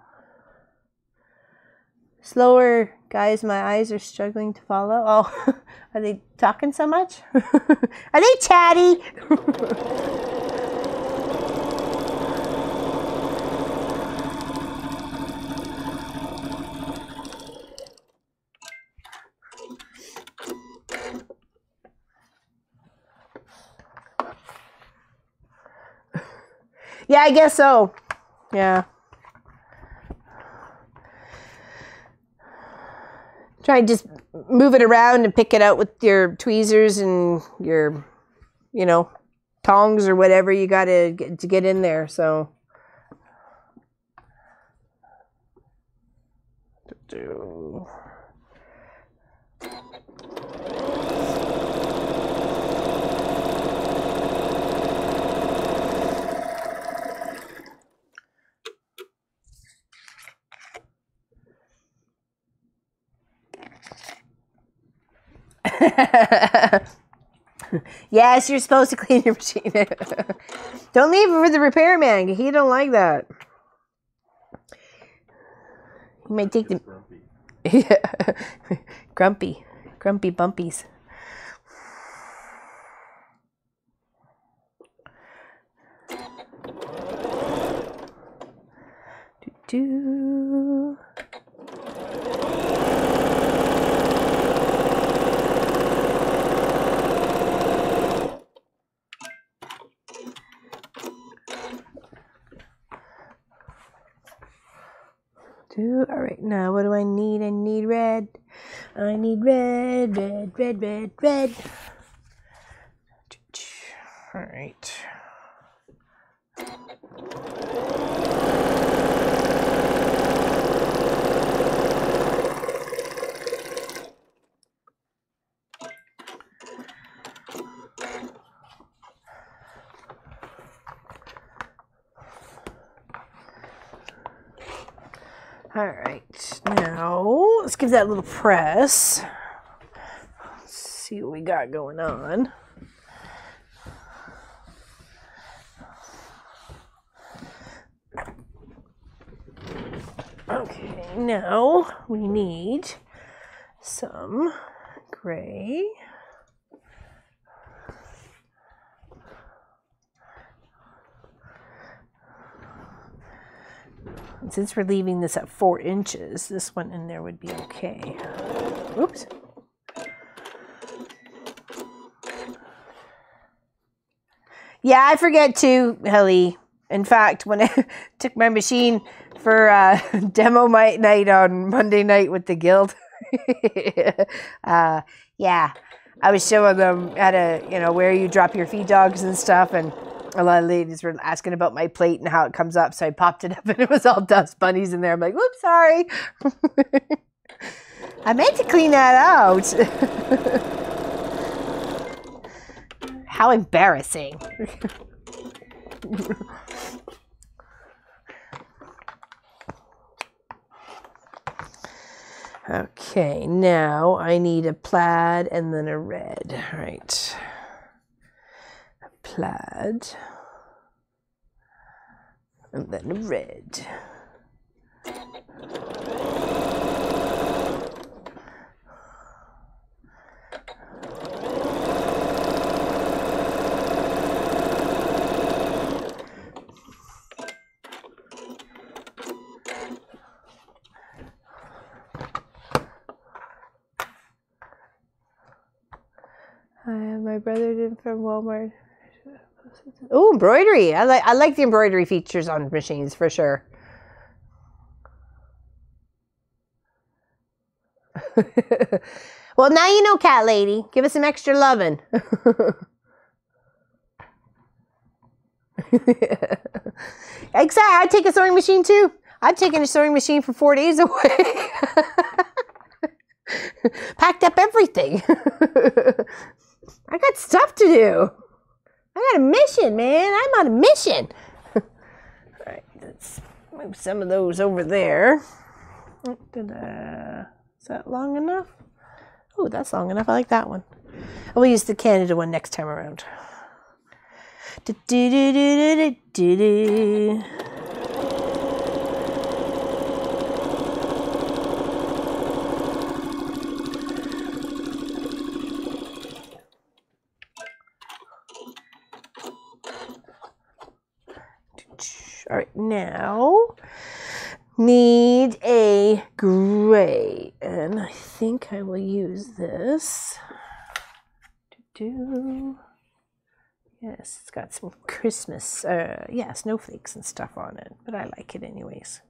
slower, guys, my eyes are struggling to follow. Oh, are they talking so much? Are they chatty? Yeah, I guess so. Yeah. Try and just move it around and pick it out with your tweezers and your, tongs or whatever you got to get in there. So. Yes, you're supposed to clean your machine. Don't leave it for the repairman. He don't like that. He might take the grumpy bumpies. Do. All right, now what do I need? I need red. I need red. All right. All right, now let's give that a little press. Let's see what we got going on. Okay, now we need some gray. And since we're leaving this at 4 inches, this one in there would be okay. Oops. Yeah, I forget too, Helly. In fact, when I took my machine for demo night on Monday night with the guild, yeah, I was showing them how to, you know, where you drop your feed dogs and stuff, and a lot of ladies were asking about my plate and how it comes up, so I popped it up and it was all dust bunnies in there. I'm like, whoops, sorry. I meant to clean that out. How embarrassing. Okay, now I need a plaid and then a red. All right. A plaid and then a red. My brother did from Walmart. Oh, embroidery! I like the embroidery features on machines for sure. Well, now you know, cat lady. Give us some extra loving. Exactly. I'd take a sewing machine too. I've taken a sewing machine for 4 days away. Packed up everything. I got stuff to do. I got a mission, man. I'm on a mission. All right, let's move some of those over there. Is that long enough? Oh, that's long enough. I like that one. We'll use the Canada one next time around. All right, now need a gray, and I think I will use this. Yes, it's got some Christmas, yeah, snowflakes and stuff on it, but I like it anyways.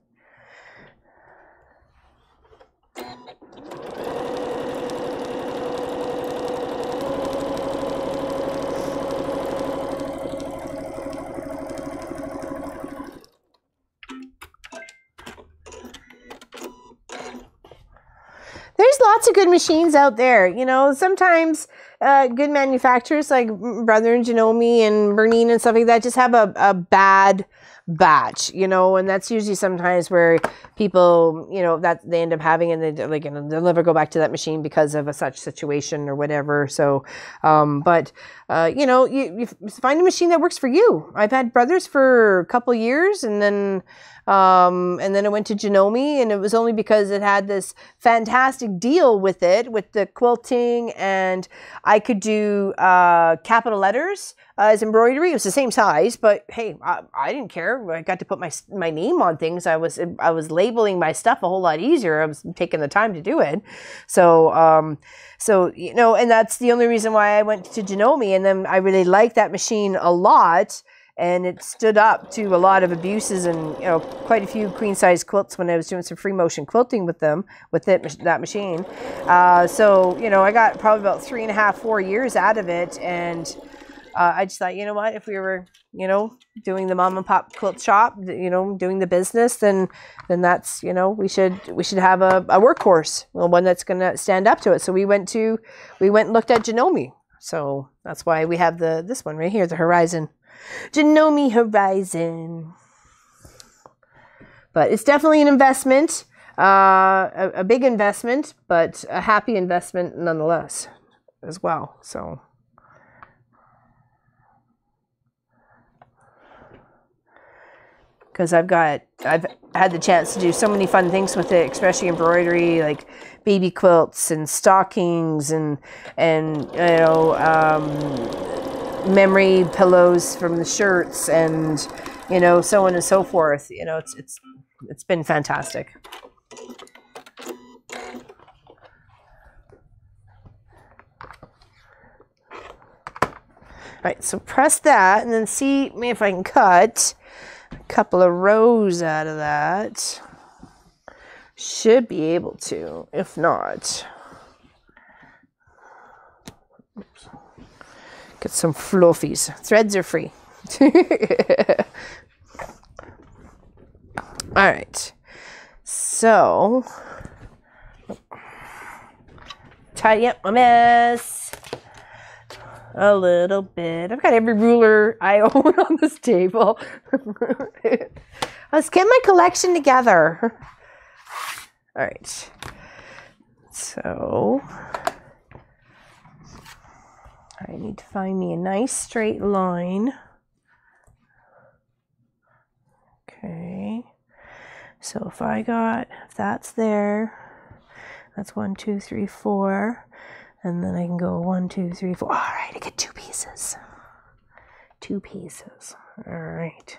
There's lots of good machines out there. You know, sometimes good manufacturers like Brother and Janome and Bernine and stuff like that just have a bad batch, you know, and that's usually sometimes where people, you know, that they end up having, and they like, you know, they'll never go back to that machine because of a such situation or whatever. So, you know, you find a machine that works for you. I've had Brothers for a couple years, and then I went to Janome, and it was only because it had this fantastic deal with it, with the quilting, and I could do capital letters as embroidery. It was the same size, but hey, I didn't care. I got to put my name on things. I was labeling my stuff a whole lot easier. I was taking the time to do it. So, you know, and that's the only reason why I went to Janome, and then I really liked that machine a lot. And it stood up to a lot of abuses, and, you know, quite a few queen size quilts when I was doing some free motion quilting with them, that machine. So, you know, I got probably about 3.5, 4 years out of it. And I just thought, you know what, if we were, you know, doing the mom and pop quilt shop, you know, doing the business, then that's, you know, we should have a workhorse, one that's going to stand up to it. So we went and looked at Janome. So that's why we have this one right here, the Horizon. Janome Horizon. But it's definitely an investment, a big investment, but a happy investment nonetheless as well. So because I've had the chance to do so many fun things with it, especially embroidery, like baby quilts and stockings and you know, memory pillows from the shirts, and, you know, so on and so forth. You know, it's been fantastic. All right, so press that and then see if I can cut a couple of rows out of that. Should be able to. If not, Oops. Get some fluffies. Threads are free. All right. So, tidy up my mess a little bit. I've got every ruler I own on this table. Let's get my collection together. All right. So, I need to find me a nice straight line. Okay. So if that's there, that's 1, 2, 3, 4. And then I can go 1, 2, 3, 4. All right, I get 2 pieces. 2 pieces. All right.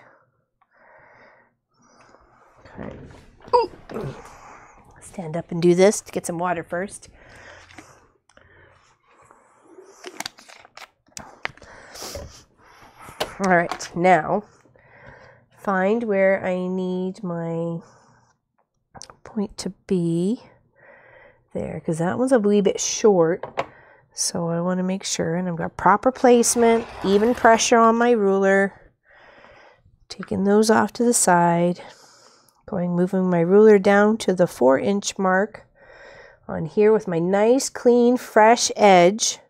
Okay. Ooh. Stand up and do this to get some water first. All right, now find where I need my point to be there, because that one's a wee bit short. So I want to make sure, and I've got proper placement, even pressure on my ruler. Taking those off to the side. Moving my ruler down to the 4-inch mark on here with my nice, clean, fresh edge.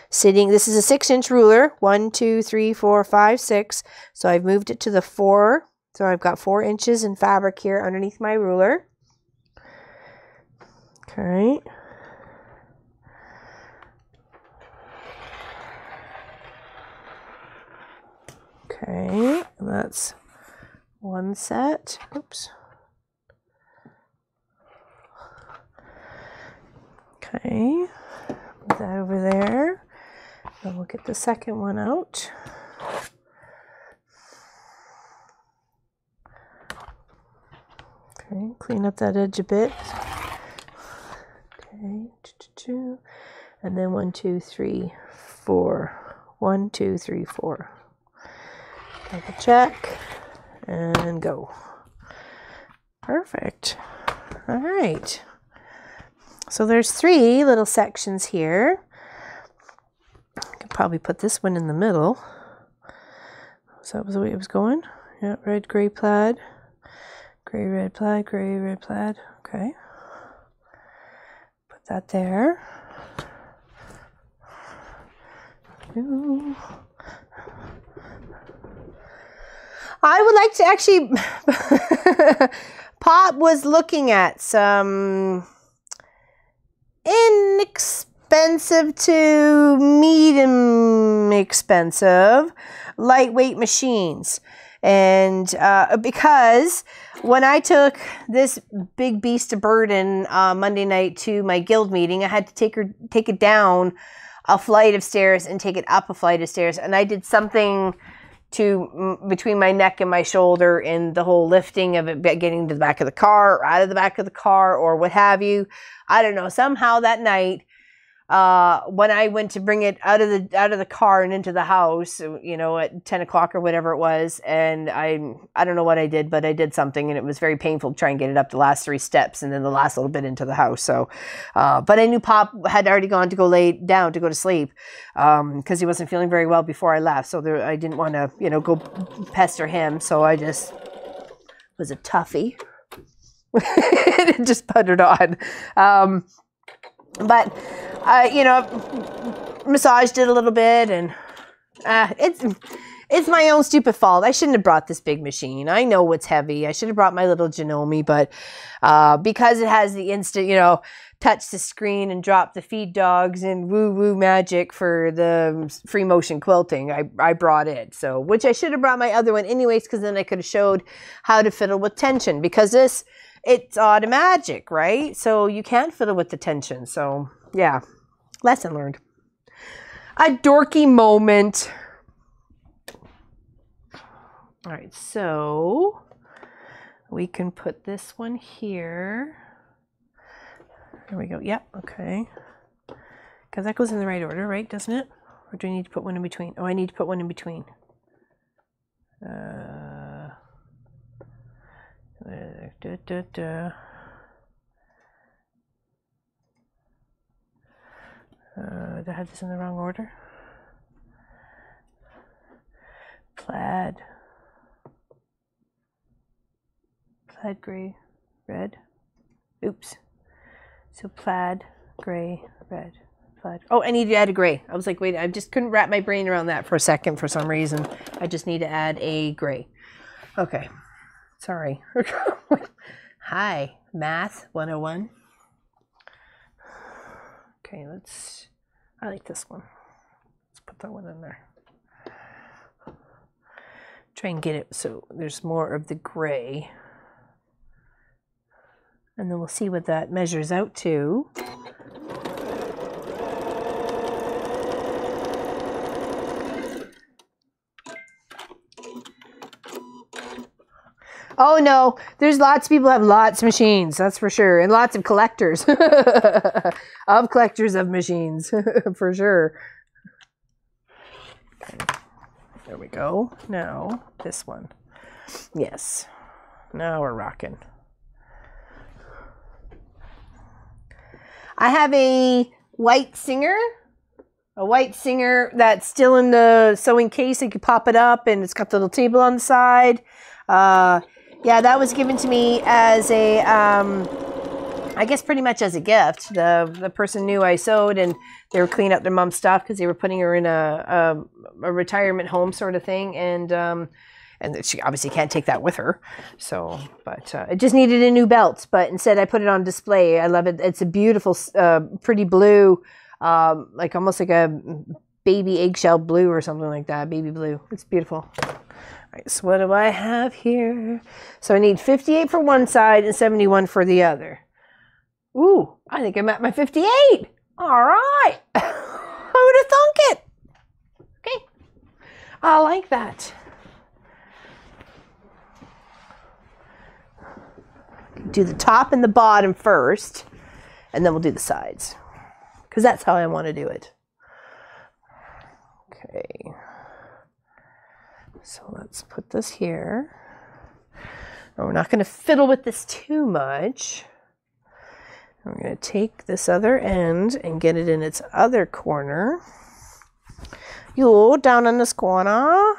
This is a 6-inch ruler. 1, 2, 3, 4, 5, 6. So I've moved it to the 4. So I've got 4 inches in fabric here underneath my ruler. Okay. Okay, that's one set. Oops. Okay, put that over there. Then we'll get the second one out. Okay, clean up that edge a bit. Okay, and then 1, 2, 3, 4. 1, 2, 3, 4. Double check and go. Perfect. All right. So there's 3 little sections here. I could probably put this one in the middle. So that was the way it was going. Yeah, red, gray, plaid. Gray, red, plaid, gray, red, plaid. Okay. Put that there. Ooh. I would like to actually, Pop was looking at some inexpensive to medium expensive lightweight machines. And because when I took this big beast of burden Monday night to my guild meeting, I had to take it down a flight of stairs and take it up a flight of stairs. And I did something between my neck and my shoulder in the whole lifting of it, getting to the back of the car or out of the back of the car or what have you. I don't know. Somehow that night, when I went to bring it out of the car and into the house, you know, at 10 o'clock or whatever it was, and I don't know what I did, but I did something, and it was very painful to try and get it up the last 3 steps and then the last little bit into the house. So, but I knew Pop had already gone to go lay down to go to sleep, because he wasn't feeling very well before I left. So I didn't want to, you know, go pester him. So I just was a toughie. It just puttered on. But you know, massaged it a little bit, and it's my own stupid fault. I shouldn't have brought this big machine. I know it's heavy. I should have brought my little Janome, but because it has the instant, you know, touch the screen and drop the feed dogs and woo magic for the free motion quilting, I brought it. So, which I should have brought my other one anyways, because then I could have showed how to fiddle with tension, because it's automatic, right? So you can't fiddle with the tension. So yeah, lesson learned. A dorky moment. All right, so we can put this one here. There we go. Yep, okay. Because that goes in the right order, right? Doesn't it? Or do I need to put one in between? Oh, I need to put one in between. did I have this in the wrong order? Plaid. Plaid, gray, red. Oops. So plaid, gray, red. Plaid. Oh, I need to add a gray. I was like, wait, I just couldn't wrap my brain around that for a second for some reason. I just need to add a gray. Okay. Sorry. Hi, Math 101. Okay, I like this one. Let's put that one in there. Try and get it so there's more of the gray. And then we'll see what that measures out to. Oh no, there's lots of people have lots of machines, that's for sure. And lots of collectors. Of collectors of machines, for sure. Okay. There we go. Now, this one. Yes. Now we're rocking. I have a white Singer. A white Singer that's still in the sewing case. You can pop it up and it's got the little table on the side. Yeah, that was given to me as a, I guess pretty much as a gift. The person knew I sewed and they were cleaning up their mom's stuff because they were putting her in a retirement home sort of thing. And she obviously can't take that with her. So, but it just needed a new belt. But instead I put it on display. I love it. It's a beautiful, pretty blue, like almost like a baby eggshell blue or something like that. Baby blue. It's beautiful. All right, so what do I have here? So I need 58 for one side and 71 for the other. Ooh, I think I'm at my 58. All right. Who would have thunk it? Okay. I like that. Do the top and the bottom first, and then we'll do the sides. Because that's how I want to do it. Okay. So let's put this here. And we're not going to fiddle with this too much. I'm going to take this other end and get it in its other corner. You down in this corner.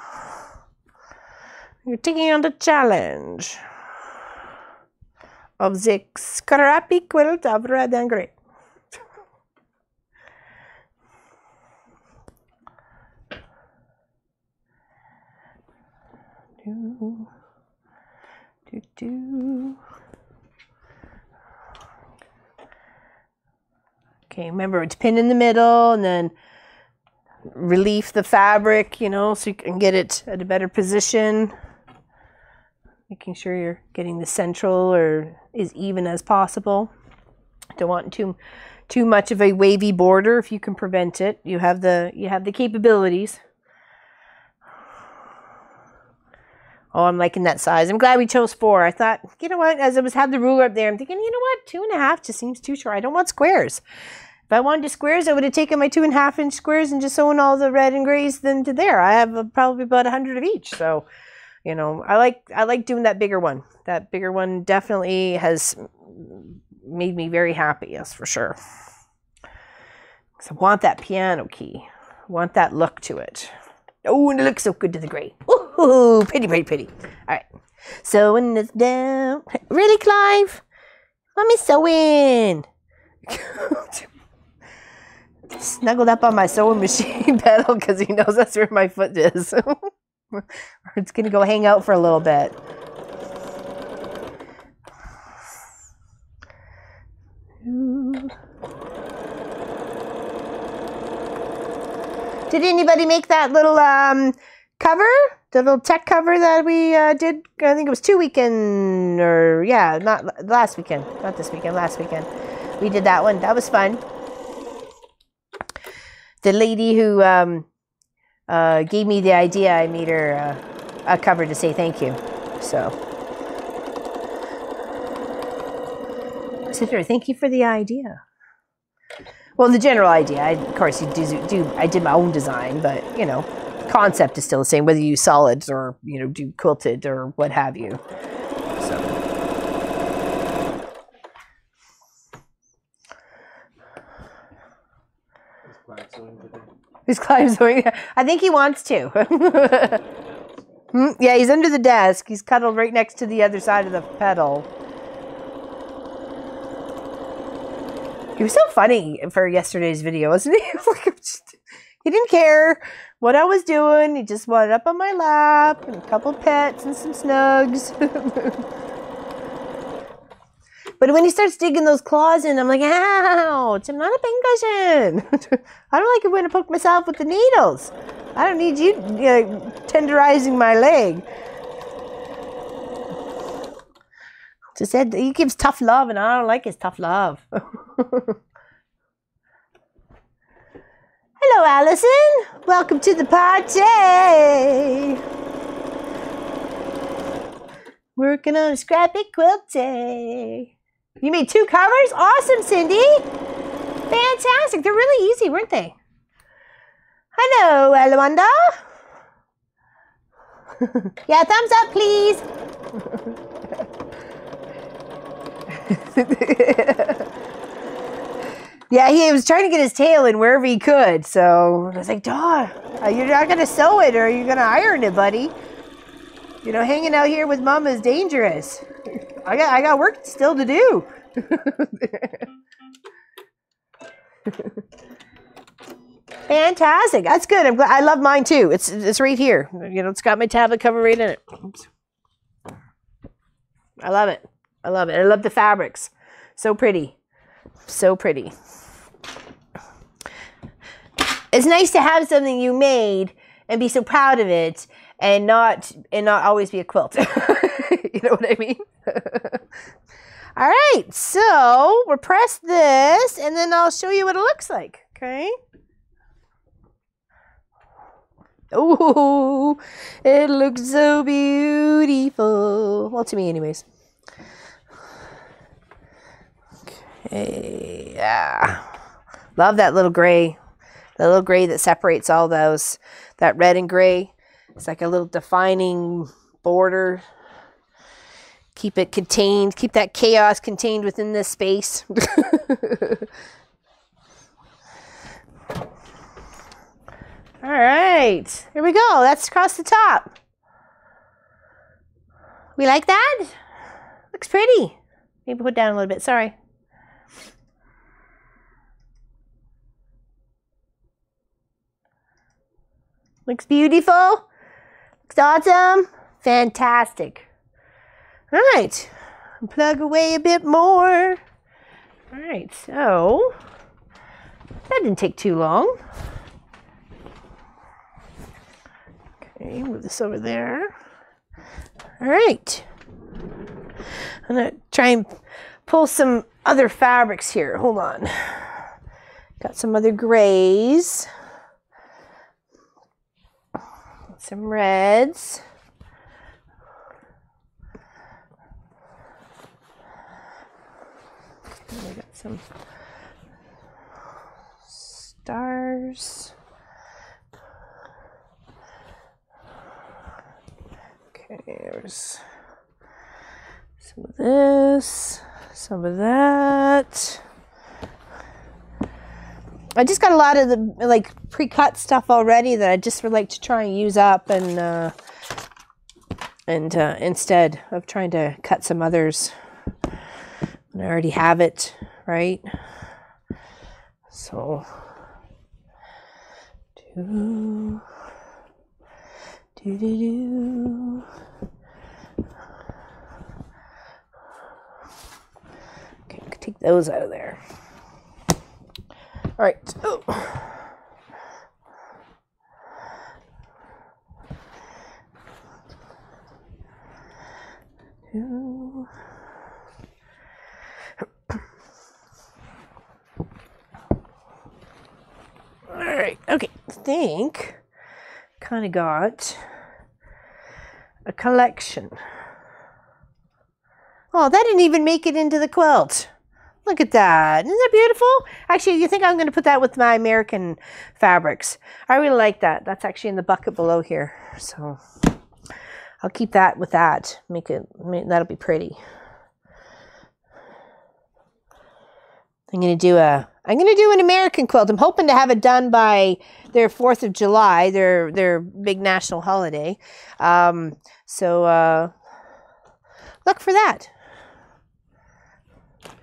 You're taking on the challenge of the Scrappy Quilt of red and gray. Okay, remember it's pin in the middle and then relief the fabric, you know, so you can get it at a better position. Making sure you're getting the central or as even as possible. Don't want too much of a wavy border if you can prevent it. You have the capabilities. Oh, I'm liking that size. I'm glad we chose 4. I thought, you know what, as I had the ruler up there, I'm thinking, you know what, 2.5 just seems too short. I don't want squares. If I wanted squares, I would have taken my 2.5-inch squares and just sewn all the red and grays then to there. I have probably about 100 of each. So, you know, I like doing that bigger one. That bigger one definitely has made me very happy, that's for sure. So I want that piano key. I want that look to it. Oh, and it looks so good to the gray. Ooh, pretty, pretty, pretty. All right. Sewing this down. Really, Clive? Let me sew in. Snuggled up on my sewing machine pedal because he knows that's where my foot is. Or it's going to go hang out for a little bit. Ooh. Did anybody make that little cover? The little tech cover that we did, I think it was 2 weekend, or yeah, not last weekend, not this weekend, last weekend. We did that one. That was fun. The lady who gave me the idea, I made her a cover to say thank you. So I said to her, thank you for the idea. Well, the general idea, of course, I did my own design, but, you know, concept is still the same, whether you use solids or, you know, do quilted or what have you. So. climb sewing today? He's climb sewing. I think he wants to. Yeah, he's under the desk. He's cuddled right next to the other side of the pedal. He was so funny for yesterday's video, wasn't he? He didn't care what I was doing. He just wanted up on my lap and a couple pets and some snugs. But when he starts digging those claws in, I'm like, ouch, I'm not a pincushion. I don't like it when I poke myself with the needles. I don't need you tenderizing my leg. Just said he gives tough love, and I don't like his tough love. Hello, Allison. Welcome to the party. Working on a Scrappy Quilt day. You made 2 covers? Awesome, Cindy. Fantastic. They're really easy, weren't they? Hello, Alawanda. Yeah, thumbs up, please. Yeah, he was trying to get his tail in wherever he could. So I was like, Daw, you're not going to sew it or you're going to iron it, buddy. You know, hanging out here with Mama is dangerous. I got work still to do. Fantastic. That's good. I'm glad. I love mine too. It's right here. You know, it's got my tablet cover right in it. Oops. I love it. I love it. I love the fabrics. So pretty. So pretty. It's nice to have something you made and be so proud of it and not always be a quilt. You know what I mean? All right, so we'll press this and then I'll show you what it looks like, okay? Oh, it looks so beautiful. Well, to me anyways. Okay, yeah. Love that little gray. The little gray that separates all those. That red and gray. It's like a little defining border. Keep it contained. Keep that chaos contained within this space. All right. Here we go. That's across the top. We like that? Looks pretty. Maybe put it down a little bit. Sorry. Looks beautiful. Looks awesome. Fantastic. All right. Plug away a bit more. All right. So that didn't take too long. Okay, move this over there. All right. I'm going to try and pull some other fabrics here. Hold on. Got some other grays. Some reds. And we got some stars. Okay, there's some of this, some of that. I just got a lot of the like pre-cut stuff already that I just would like to try and use up, and instead of trying to cut some others, I already have it, right? So do. Okay, take those out of there. All right. Oh. All right. Okay. I think kind of got a collection. Oh, that didn't even make it into the quilt. Look at that. Isn't that beautiful? Actually, you think I'm going to put that with my American fabrics. I really like that. That's actually in the bucket below here. So I'll keep that with that. That'll be pretty. I'm going to do a I'm going to do an American quilt. I'm hoping to have it done by their 4th of July, their big national holiday. So look for that.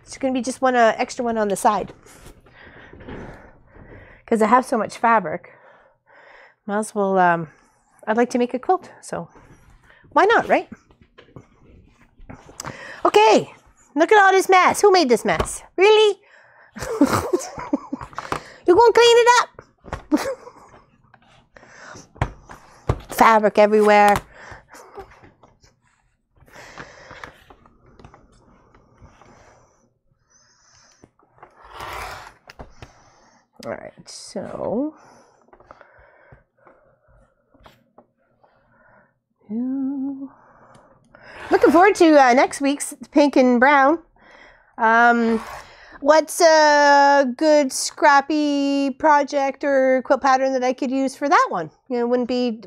It's going to be just one extra one on the side. Because I have so much fabric. Might as well, I'd like to make a quilt. So why not, right? Okay. Look at all this mess. Who made this mess? Really? You're going to clean it up. Fabric everywhere. All right, so looking forward to next week's pink and brown. What's a good scrappy project or quilt pattern that I could use for that one? You know, it wouldn't be,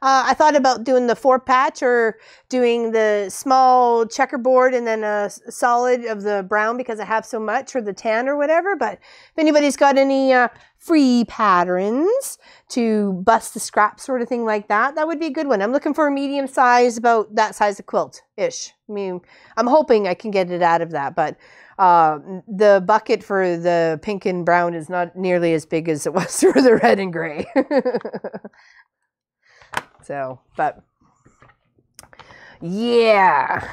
I thought about doing the 4-patch or doing the small checkerboard and then a solid of the brown because I have so much, or the tan or whatever. But if anybody's got any free patterns to bust the scrap sort of thing like that, that would be a good one. I'm looking for a medium size, about that size of quilt-ish. I mean, I'm hoping I can get it out of that, but the bucket for the pink and brown is not nearly as big as it was for the red and gray. So, but yeah.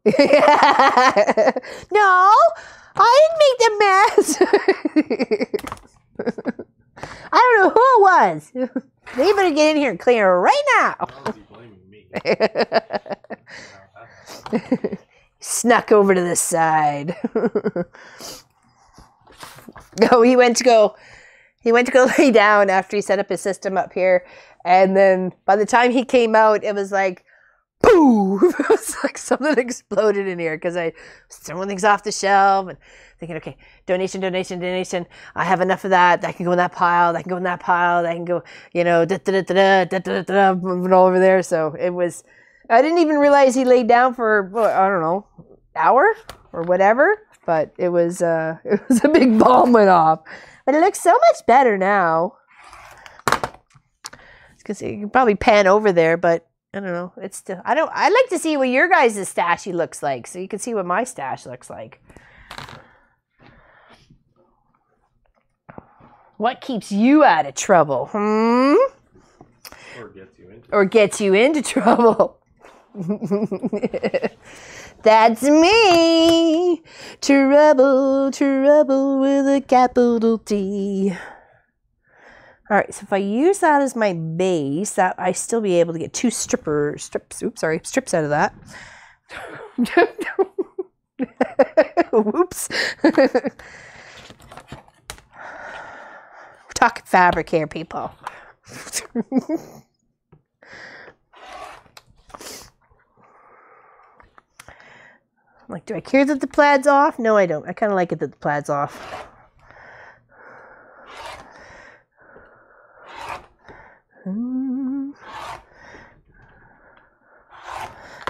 No, I didn't make the mess. I don't know who it was. They better get in here and clean it right now. How is he blaming me? Snuck over to the side. No, he went to go lay down after he set up his system up here, and then by the time he came out, it was like, boom! It was like something exploded in here because I was throwing things off the shelf and thinking, okay, donation. I have enough of that. That can go in that pile. That can go in that pile. That can go, moving all over there. So it was, I didn't even realize he laid down for, I don't know, hour or whatever. But it was a big bomb went off. But it looks so much better now. Because you can probably pan over there, but I don't know. It's still, I'd like to see what your guys' stashy looks like, so you can see what my stash looks like. What keeps you out of trouble? Or gets you into trouble. That's me. Trouble with a capital T. All right, so if I use that as my base, that I still be able to get 2 strips out of that. Whoops. We're talking fabric here, people. Like, do I care that the plaid's off? No, I don't. I kind of like it that the plaid's off. All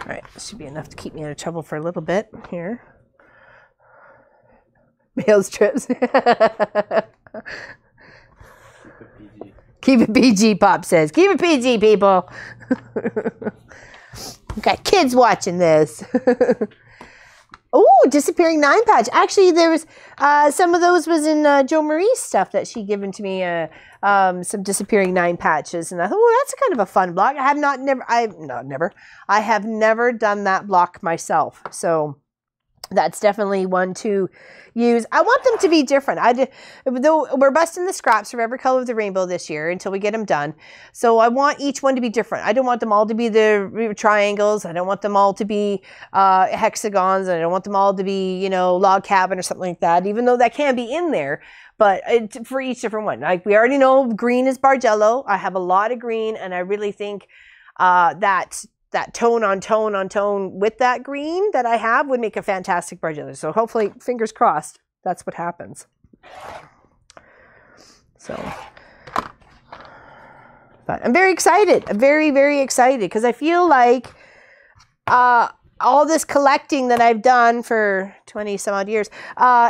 right, this should be enough to keep me out of trouble for a little bit here. Male strips. Keep it PG, Pop says. Keep it PG, people. We've got kids watching this. Oh, disappearing 9-patch. Actually, there was some of those was in Jo Marie's stuff that she given to me. Some disappearing 9 patches, and I thought, oh, that's a kind of a fun block. I have never done that block myself. So that's definitely one to use. I want them to be different. Though we're busting the scraps from every color of the rainbow this year until we get them done. So I want each one to be different. I don't want them all to be the triangles. I don't want them all to be hexagons. I don't want them all to be, log cabin or something like that, even though that can be in there. But for each different one. Like we already know green is Bargello. I have a lot of green, and I really think that tone on tone on tone with that green that I have would make a fantastic Bargello. So hopefully, fingers crossed, that's what happens. So, but I'm very excited. I'm very, very excited because I feel like all this collecting that I've done for 20 some odd years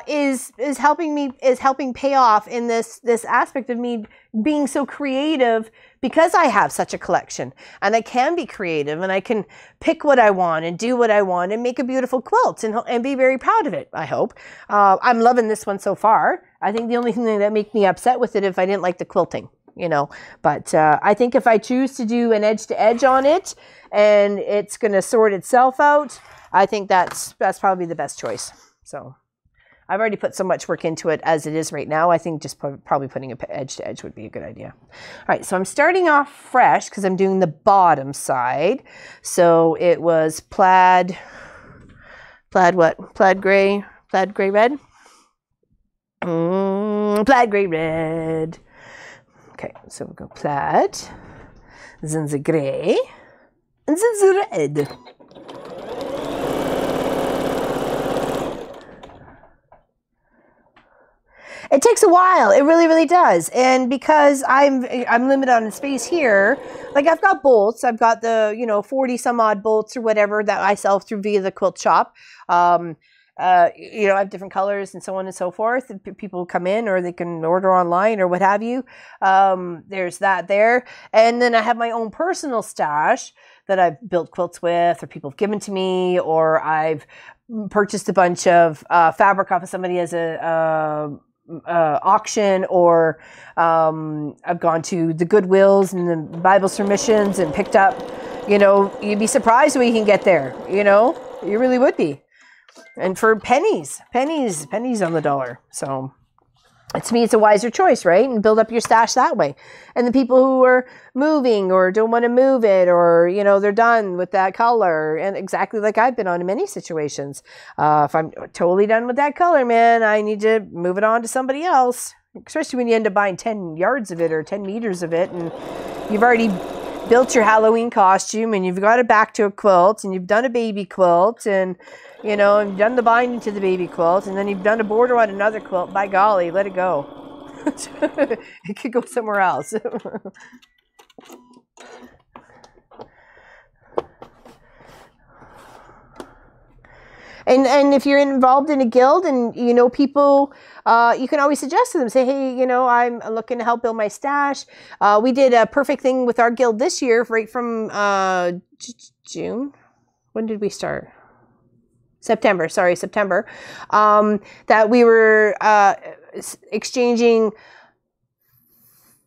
is helping pay off in this aspect of me being so creative, because I have such a collection and I can be creative and I can pick what I want and do what I want and make a beautiful quilt and be very proud of it, I hope. I'm loving this one so far. I think the only thing that make me upset with it if I didn't like the quilting, you know, but I think if I choose to do an edge to edge on it and it's going to sort itself out, I think that's probably the best choice. So I've already put so much work into it as it is right now. I think just probably putting an edge to edge would be a good idea. All right, so I'm starting off fresh because I'm doing the bottom side. So it was plaid what? Plaid gray red? Plaid gray red. Okay, so we'll go plaid, then the gray, and then the red. It takes a while. It really, really does. And because I'm limited on space here, like I've got bolts. I've got the 40 some odd bolts or whatever that I sell through via the quilt shop. I have different colors and so on and so forth. People come in or they can order online or what have you. There's that there. And then I have my own personal stash that I've built quilts with, or people have given to me, or I've purchased a bunch of fabric off of somebody as a auction, or I've gone to the Goodwills and the Bible submissions and picked up, you'd be surprised what you can get there, you really would be. And for pennies on the dollar. So to me, it's a wiser choice, right? And build up your stash that way. And the people who are moving or don't want to move it, or, they're done with that color. And exactly like I've been on in many situations. If I'm totally done with that color, man, I need to move it on to somebody else. Especially when you end up buying 10 yards of it or 10 meters of it. And you've already built your Halloween costume and you've got it back to a quilt and you've done a baby quilt and you've done the binding to the baby quilt, and then you've done a border on another quilt. By golly, let it go. It could go somewhere else. And if you're involved in a guild and people, you can always suggest to them, say, hey, I'm looking to help build my stash. We did a perfect thing with our guild this year, right from June. When did we start? September, that we were exchanging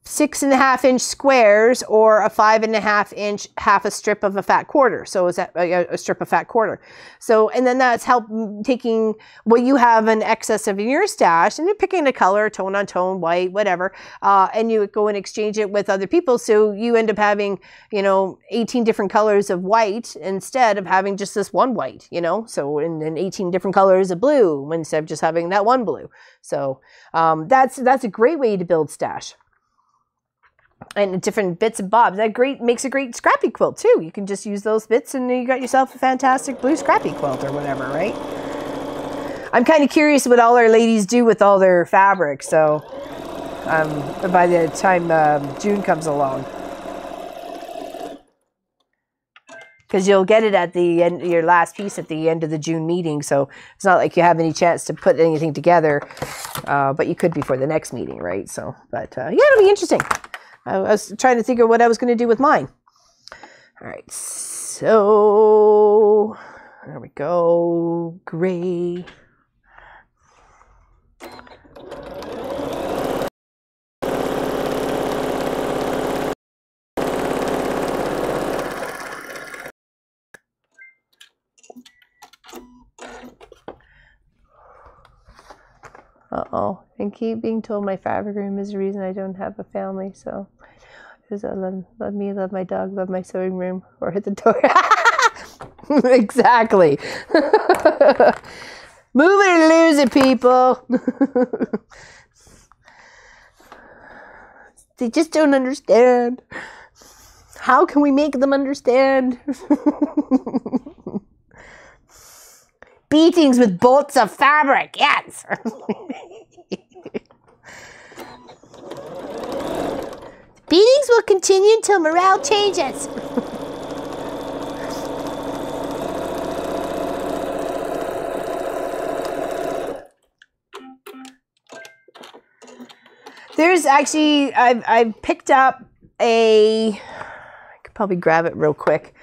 6.5-inch squares or a 5.5-inch half a strip of a fat quarter. So is that a strip of fat quarter? So, and then that's help taking what you have in excess of in your stash and you're picking a color, tone on tone, white, whatever, and you go and exchange it with other people. So you end up having, 18 different colors of white instead of having just this one white, so in 18 different colors of blue instead of just having that one blue. So that's a great way to build stash. And different bits and bobs. That makes a great scrappy quilt too. You can just use those bits and you got yourself a fantastic blue scrappy quilt or whatever, right? I'm kind of curious what all our ladies do with all their fabric. So by the time June comes along. Because you'll get it at the end, your last piece at the end of the June meeting. So it's not like you have any chance to put anything together. But you could before the next meeting, right? So, but yeah, it'll be interesting. I was trying to think of what I was going to do with mine. All right, so there we go. Gray. Uh-oh. And keep being told my fabric room is the reason I don't have a family. So, let me love my dog, love my sewing room, or hit the door. Exactly. Move it or lose it, people. They just don't understand. How can we make them understand? Beatings with bolts of fabric, yes. Beatings will continue until morale changes. There's actually, I've picked up I could probably grab it real quick.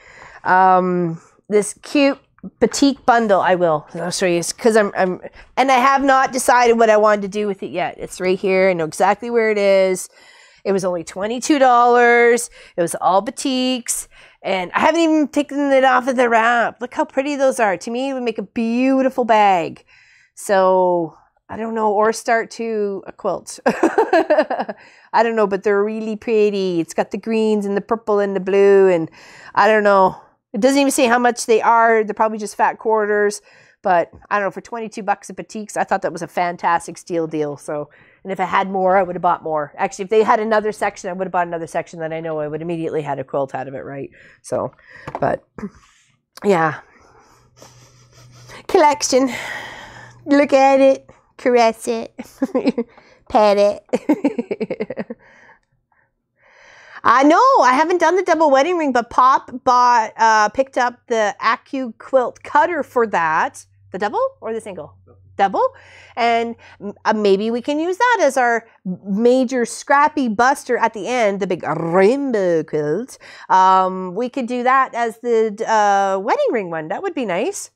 This cute batik bundle. I'll show you because and I have not decided what I wanted to do with it yet. It's right here. I know exactly where it is. It was only $22. It was all batiks. And I haven't even taken it off of the wrap. Look how pretty those are. To me, it would make a beautiful bag. So I don't know, or start to a quilt. I don't know, but they're really pretty. It's got the greens and the purple and the blue, and I don't know. It doesn't even say how much they are. They're probably just fat quarters, but I don't know, for 22 bucks at batiks, I thought that was a fantastic steal deal. So, and if I had more, I would have bought more. Actually, if they had another section, I would have bought another section. Then I know I would immediately had a quilt out of it, right? So, but yeah. Collection. Look at it. Caress it. Pet it. I know I haven't done the double wedding ring, but Pop picked up the Accu quilt cutter for that. The double or the single? Double. And maybe we can use that as our major scrappy buster at the end, the big rainbow quilt. We could do that as the wedding ring one. That would be nice.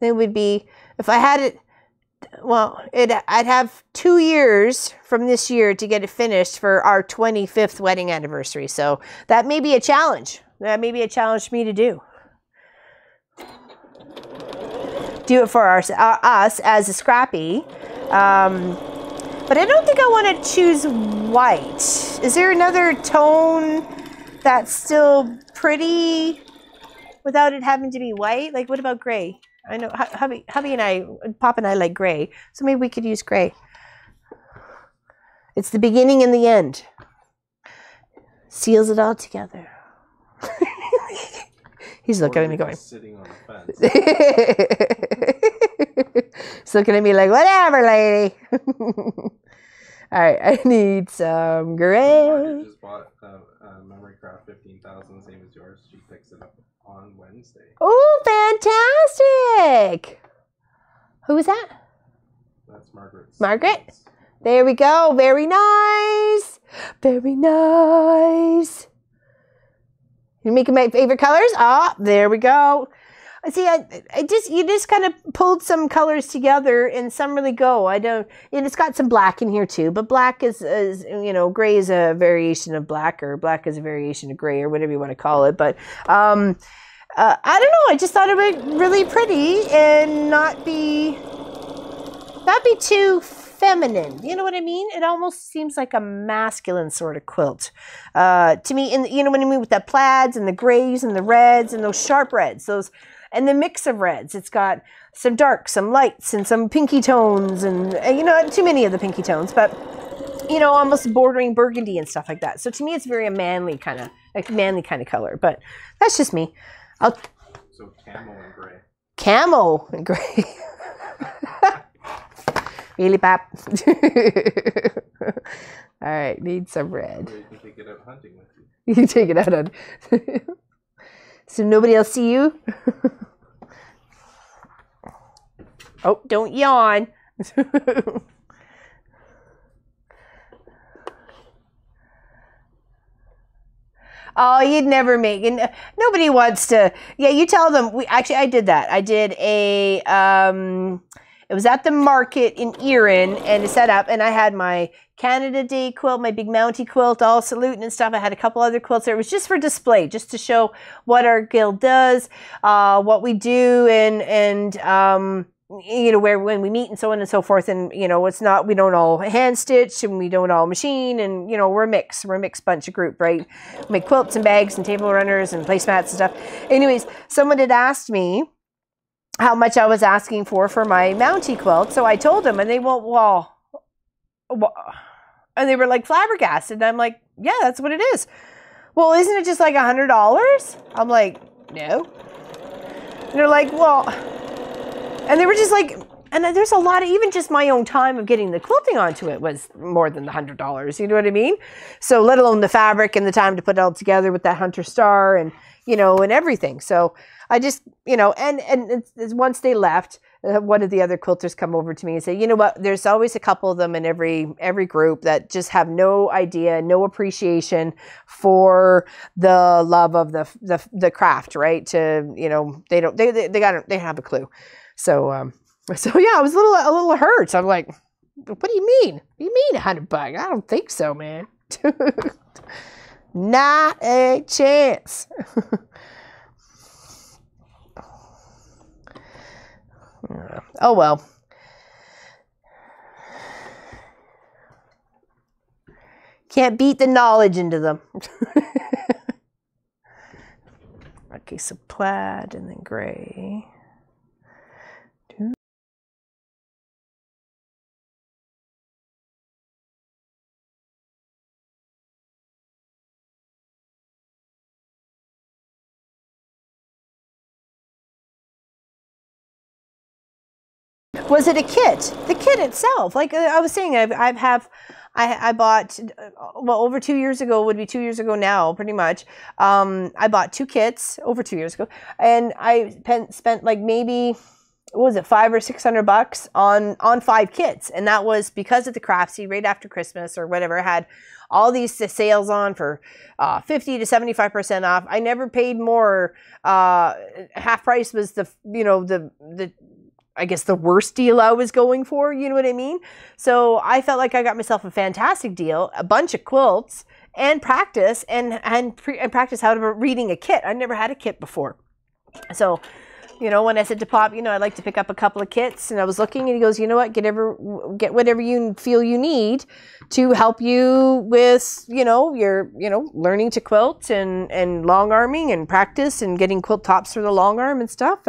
It would be, if I had it, well, I'd have 2 years from this year to get it finished for our 25th wedding anniversary. So that may be a challenge. That may be a challenge for me to do. Do it for us as a scrappy. But I don't think I want to choose white. Is there another tone that's still pretty without it having to be white? Like, what about gray? I know hubby and I, Pop and I like gray, so maybe we could use gray. It's the beginning and the end. Seals it all together. He's looking at me going. Sitting on the fence. He's looking at me like, whatever, lady. All right, I need some gray. I just bought Memory Craft 15,000, same as yours. She picks it up on Wednesday. Oh, fantastic! Who was that? That's Margaret. Margaret? There we go. Very nice. Very nice. You making my favorite colors? Ah, there we go. See, you just kind of pulled some colors together, and some really go. And it's got some black in here too, but black is you know, gray is a variation of black, or black is a variation of gray, or whatever you want to call it. But I don't know. I just thought it would be really pretty and not be too feminine. You know what I mean? It almost seems like a masculine sort of quilt to me. And you know what I mean, with the plaids and the grays and the reds and those sharp reds, and the mix of reds. It's got some darks, some lights, and some pinky tones, and you know, too many of the pinky tones, but you know, almost bordering burgundy and stuff like that. So to me, it's very manly kind of color. But that's just me. So camo and gray. Camo and gray. Really, Pop? All right, need some red. Or you can take it out hunting with you. You can take it out on. So nobody else see you? Oh, don't yawn. Oh, you'd never make it. Nobody wants to. Yeah, you tell them. I did that. I did a, it was at the market in Erin, and it set up, and I had my Canada Day quilt, my big Mountie quilt, all saluting and stuff. I had a couple other quilts there. It was just for display, just to show what our guild does, what we do, and you know, when we meet and so on and so forth. And you know, we don't all hand stitch, and we don't all machine, and you know, we're a mixed bunch of group, right? We make quilts and bags and table runners and placemats and stuff. Anyways, someone had asked me how much I was asking for my Mountie quilt, so I told them, and they went, well, and they were like flabbergasted. And I'm like, yeah, that's what it is. Well, isn't it just like $100? I'm like, no. And they're like, well, and they were just like, and there's a lot of, even just my own time of getting the quilting onto it was more than the $100. You know what I mean? So let alone the fabric and the time to put it all together with that hunter star, and you know, and everything. So I just, you know, and once they left, one of the other quilters come over to me and say, you know what, there's always a couple of them in every group that just have no idea, no appreciation for the love of the craft, right? To, you know, they don't have a clue. So, so yeah, I was a little hurt. So I'm like, what do you mean? What do you mean $100? I don't think so, man. Not a chance. Oh well. Can't beat the knowledge into them. Okay, so plaid and then gray. Was it a kit? The kit itself, like I was saying, I bought, well, over 2 years ago, would be 2 years ago now, pretty much. I bought 2 kits over 2 years ago, and I spent like maybe, what was it, $500 or $600 on 5 kits, and that was because of the Craftsy right after Christmas or whatever. Had all these sales on for 50 to 75% off. I never paid more. Half price was the, you know, the I guess the worst deal I was going for, you know what I mean? So I felt like I got myself a fantastic deal, a bunch of quilts, and practice and practice how to reading a kit. I never had a kit before. So, you know, when I said to Pop, you know, I'd like to pick up a couple of kits, and I was looking, and he goes, you know what, get whatever you feel you need to help you with, you know, your, you know, learning to quilt and long arming and practice and getting quilt tops for the long arm and stuff.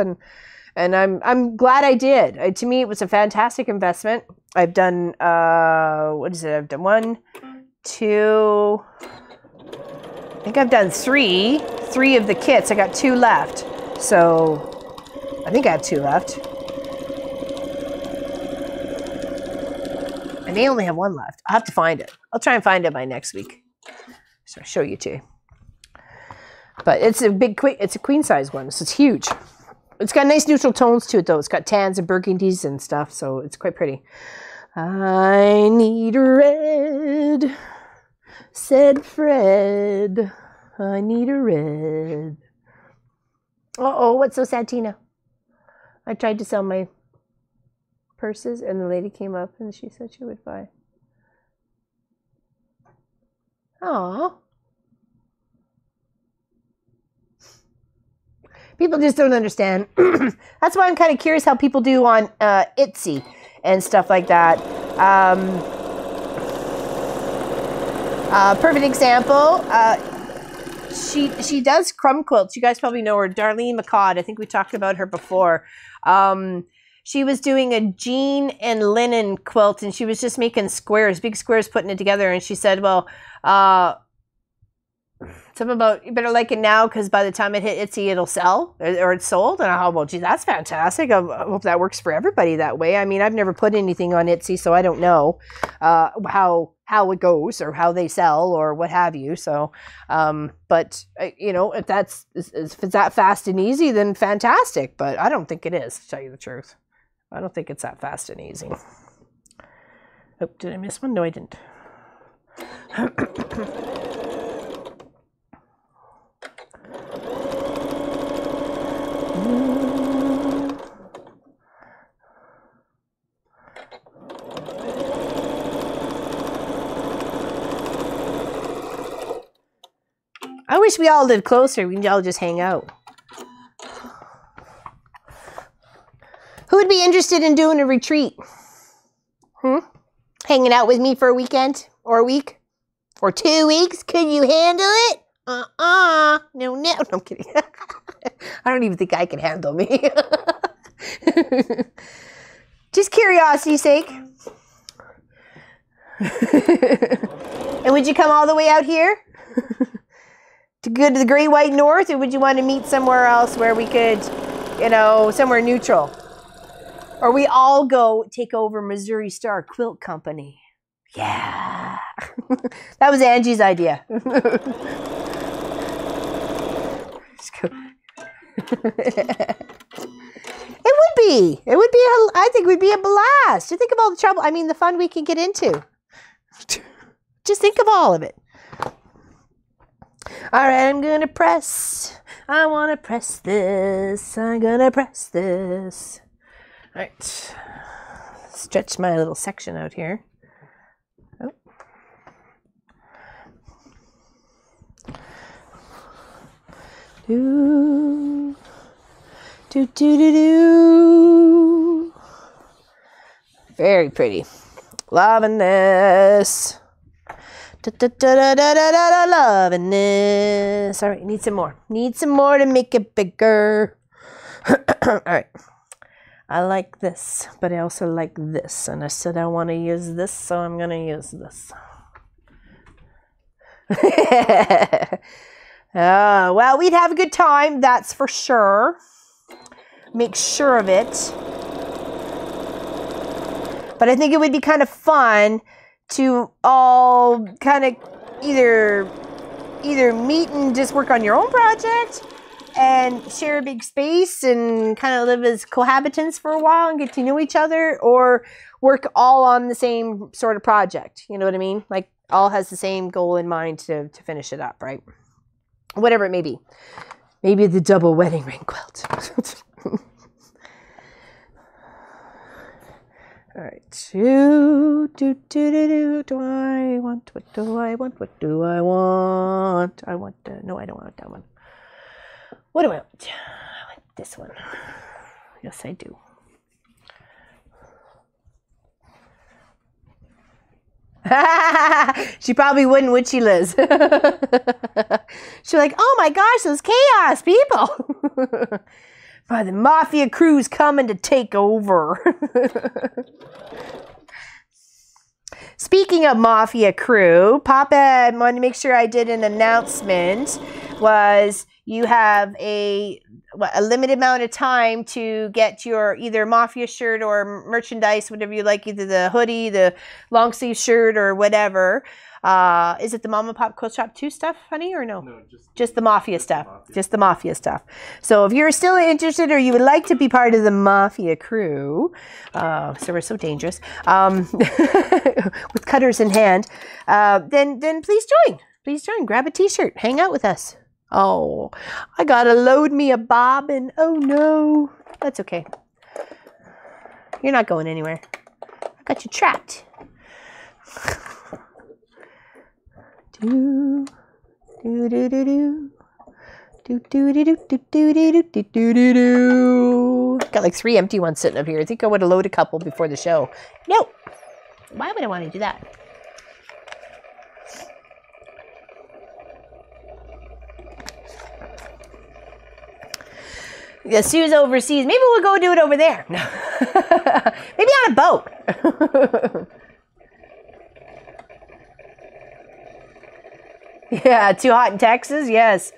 And I'm glad I did. To me, it was a fantastic investment. I've done, what is it? I've done 1, 2, I think I've done 3 of the kits. I got 2 left. So I think I have 2 left. I may only have 1 left. I'll have to find it. I'll try and find it by next week. So I'll show you too. But it's a queen size one, so it's huge. It's got nice neutral tones to it, though. It's got tans and burgundies and stuff, so it's quite pretty. I need a red, said Fred. I need a red. Uh-oh, what's so sad, Tina? I tried to sell my purses, and the lady came up, and she said she would buy. Aw. People just don't understand. That's why I'm kind of curious how people do on Etsy and stuff like that. Perfect example. She does crumb quilts. You guys probably know her, Darlene McCod. I think we talked about her before. She was doing a jean and linen quilt, and she was just making squares, big squares, putting it together. And she said, well, something about, you better like it now because by the time it hit Etsy, it'll sell or it's sold. And I thought, well, gee, that's fantastic. I hope that works for everybody that way. I mean, I've never put anything on Etsy, so I don't know how it goes or how they sell or what have you. So, but you know, if it's that fast and easy, then fantastic. But I don't think it is, to tell you the truth. I don't think it's that fast and easy. Oh, did I miss one? No, I didn't. I wish we all lived closer. We can all just hang out. Who would be interested in doing a retreat? Hanging out with me for a weekend or a week or 2 weeks? Could you handle it? No, I'm kidding. I don't even think I can handle me. Just curiosity's sake. And would you come all the way out here to go to the Great White North, or would you want to meet somewhere else where we could, you know, somewhere neutral? Or we all go take over Missouri Star Quilt Company. Yeah. That was Angie's idea. It would be. It would be. I think it would be a blast. You think of all the trouble. I mean, the fun we can get into. Just think of all of it. All right, I'm gonna press. I want to press this. I'm gonna press this. All right. Stretch my little section out here. Oh. Do, do, do, do, do. Very pretty. Loving this. Da, da, da, da, da, da, da, loving this. All right, need some more. Need some more to make it bigger. All right. I like this, but I also like this. And I said I want to use this, so I'm going to use this. Well, we'd have a good time, that's for sure. Make sure of it. But I think it would be kind of fun to all kind of either meet and just work on your own project and share a big space and kind of live as cohabitants for a while and get to know each other, or work all on the same sort of project. You know what I mean? Like all has the same goal in mind to finish it up, right? Whatever it may be. Maybe the double wedding ring quilt. All right. Do I want? What do I want? What do I want? I want. No, I don't want that one. What do I want? I want this one. Yes, I do. She probably wouldn't, would she, Liz? She's like, oh my gosh, those chaos people. By the mafia crew's coming to take over. Speaking of mafia crew, Papa wanted to make sure I did an announcement. Was you have a limited amount of time to get your either mafia shirt or merchandise, whatever you like, either the hoodie, the long sleeve shirt, or whatever. Is it the Mom and Pop Quilt Shop 2 stuff, honey, or no? No, just the mafia stuff. Just the mafia stuff. So if you're still interested or you would like to be part of the mafia crew, so we're so dangerous, with cutters in hand, then please join. Please join. Grab a t-shirt. Hang out with us. Oh, I gotta load me a bobbin. Oh no. That's okay. You're not going anywhere. I got you trapped. Do do do do do do do do do do do do do do. Got like 3 empty ones sitting up here. I think I would have loaded a couple before the show. No. Why would I want to do that? Yeah, Sue's overseas. Maybe we'll go do it over there. Maybe on a boat. Yeah, too hot in Texas? Yes.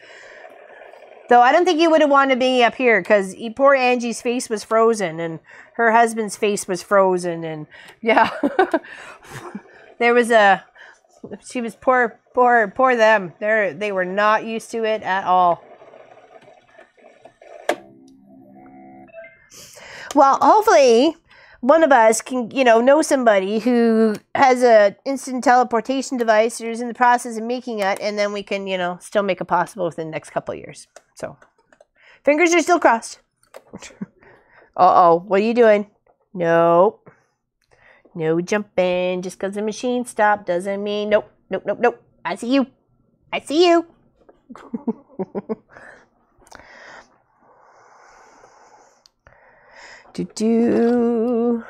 Though I don't think you would have wanted to be up here because poor Angie's face was frozen and her husband's face was frozen. And yeah, there was she was poor them. They were not used to it at all. Well, hopefully one of us can, know somebody who has a instant teleportation device or is in the process of making it, and then we can, still make it possible within the next couple of years. So, fingers are still crossed. Uh-oh, what are you doing? No. No jumping. Just because the machine stopped doesn't mean nope. I see you. I see you. All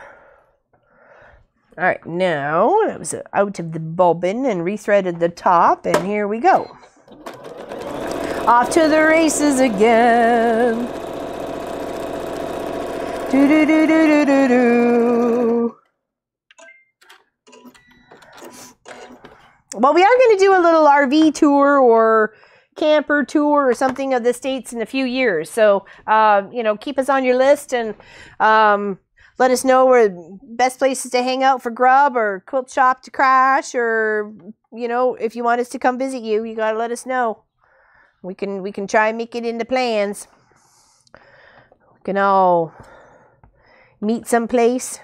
right, now that was out of the bobbin and rethreaded the top, and here we go. Off to the races again. Do. Well, we are going to do a little RV tour or camper tour or something of the States in a few years. So, keep us on your list and let us know where best places to hang out for grub or quilt shop to crash, or, if you want us to come visit you, you got to let us know. We can try and make it into plans. We can all meet someplace.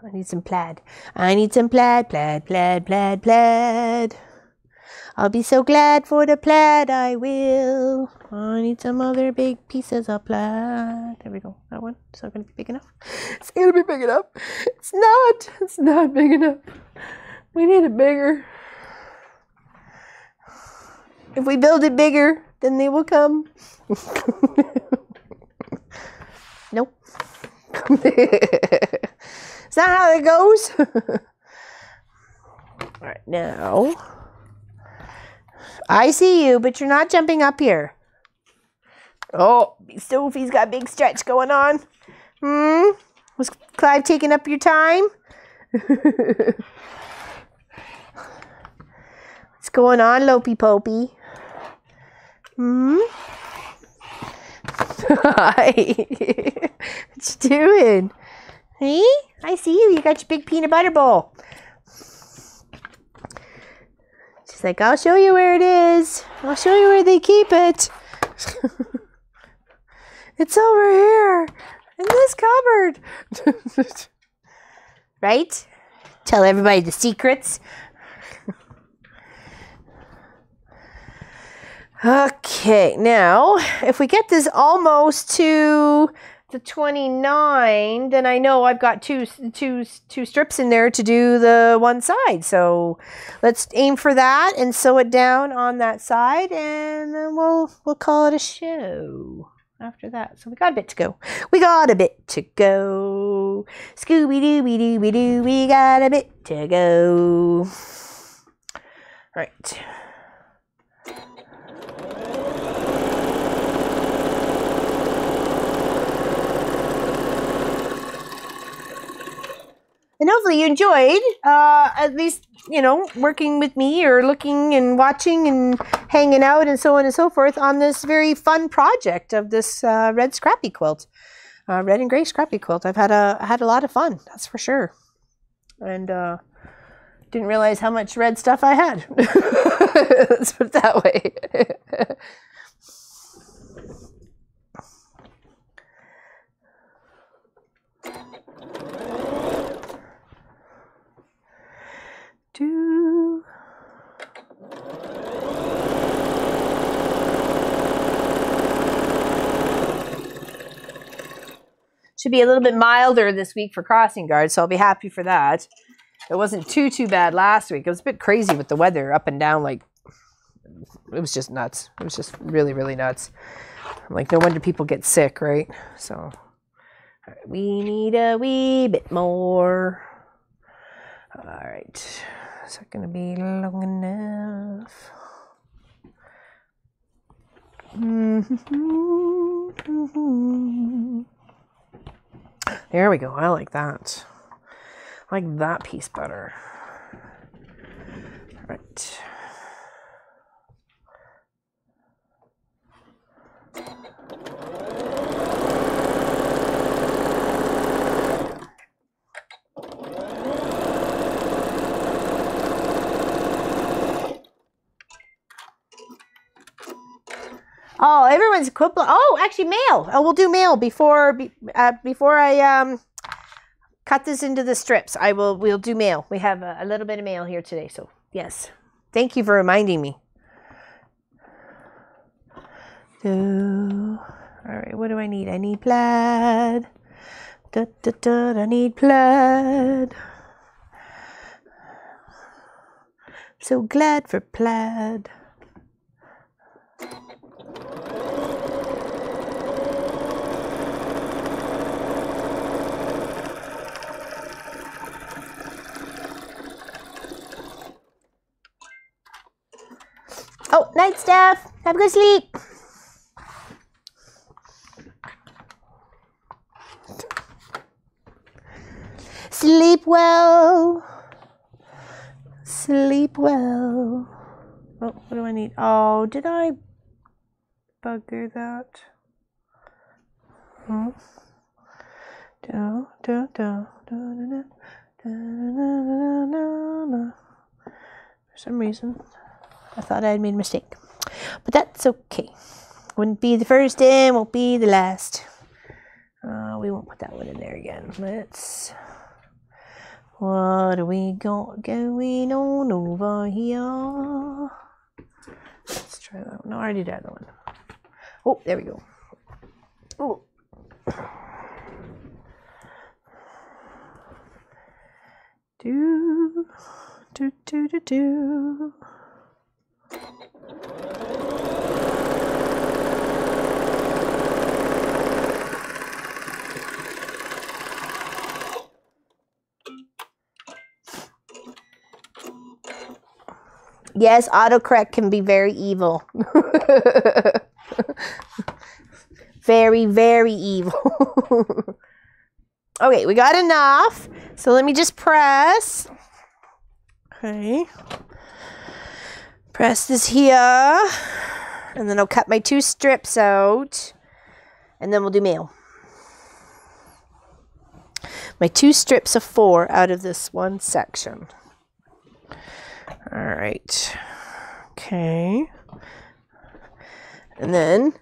I need some plaid. I need some plaid, plaid, plaid, plaid, plaid. I'll be so glad for the plaid, I will. I need some other big pieces of plaid. There we go. That one. It's not going to be big enough. It's going to be big enough. It's not. It's not big enough. We need it bigger. If we build it bigger, then they will come. Nope. Is that how it goes? All right, now. I see you, but you're not jumping up here. Oh, Sophie's got a big stretch going on. Was Clive taking up your time? What's going on, Lopey Popey? Hi. What you doing? Hey, I see you. You got your big peanut butter bowl. She's like, I'll show you where it is. I'll show you where they keep it. It's over here in this cupboard. Right? Tell everybody the secrets. Okay, now if we get this almost to the 29, then I know I've got two strips in there to do the one side. So let's aim for that and sew it down on that side, and then we'll call it a show after that. So we got a bit to go. We got a bit to go. Scooby-Dooby-Dooby-Doo, we got a bit to go. All right. And hopefully you enjoyed, at least, you know, working with me or looking and watching and hanging out and so on and so forth on this very fun project of this red Scrappy Quilt. Red and gray Scrappy Quilt. I've had a lot of fun, that's for sure. And didn't realize how much red stuff I had. Let's put it that way. Should be a little bit milder this week for crossing guards, so I'll be happy for that. It wasn't too bad last week. It was a bit crazy with the weather up and down. Like, it was just nuts. It was just really, really nuts. Like, no wonder people get sick, right? So, all right, we need a wee bit more. All right. Is that going to be long enough? There we go. I like that. I like that piece better. All right. Oh, everyone's quilt. Oh, actually, mail. Oh, we'll do mail before I cut this into the strips. We'll do mail. We have a little bit of mail here today, so yes. Thank you for reminding me. So, all right, what do I need? I need plaid. I need plaid. So glad for plaid. Oh, night, Steph. Have a good sleep. Sleep well. Sleep well. Oh, what do I need? Oh, did I bugger that? For some reason, I thought I had made a mistake. But that's okay. Wouldn't be the first and won't be the last. We won't put that one in there again. What are we got going on over here? Let's try that one. No, I already did that one. Oh, there we go. Oh. Do, do, do, do, do. Yes, autocorrect can be very evil. Very, very evil. Okay, we got enough. So let me just press. Okay. Press this here. And then I'll cut my 2 strips out. And then we'll do mail. My 2 strips of 4 out of this one section. All right. Okay. And then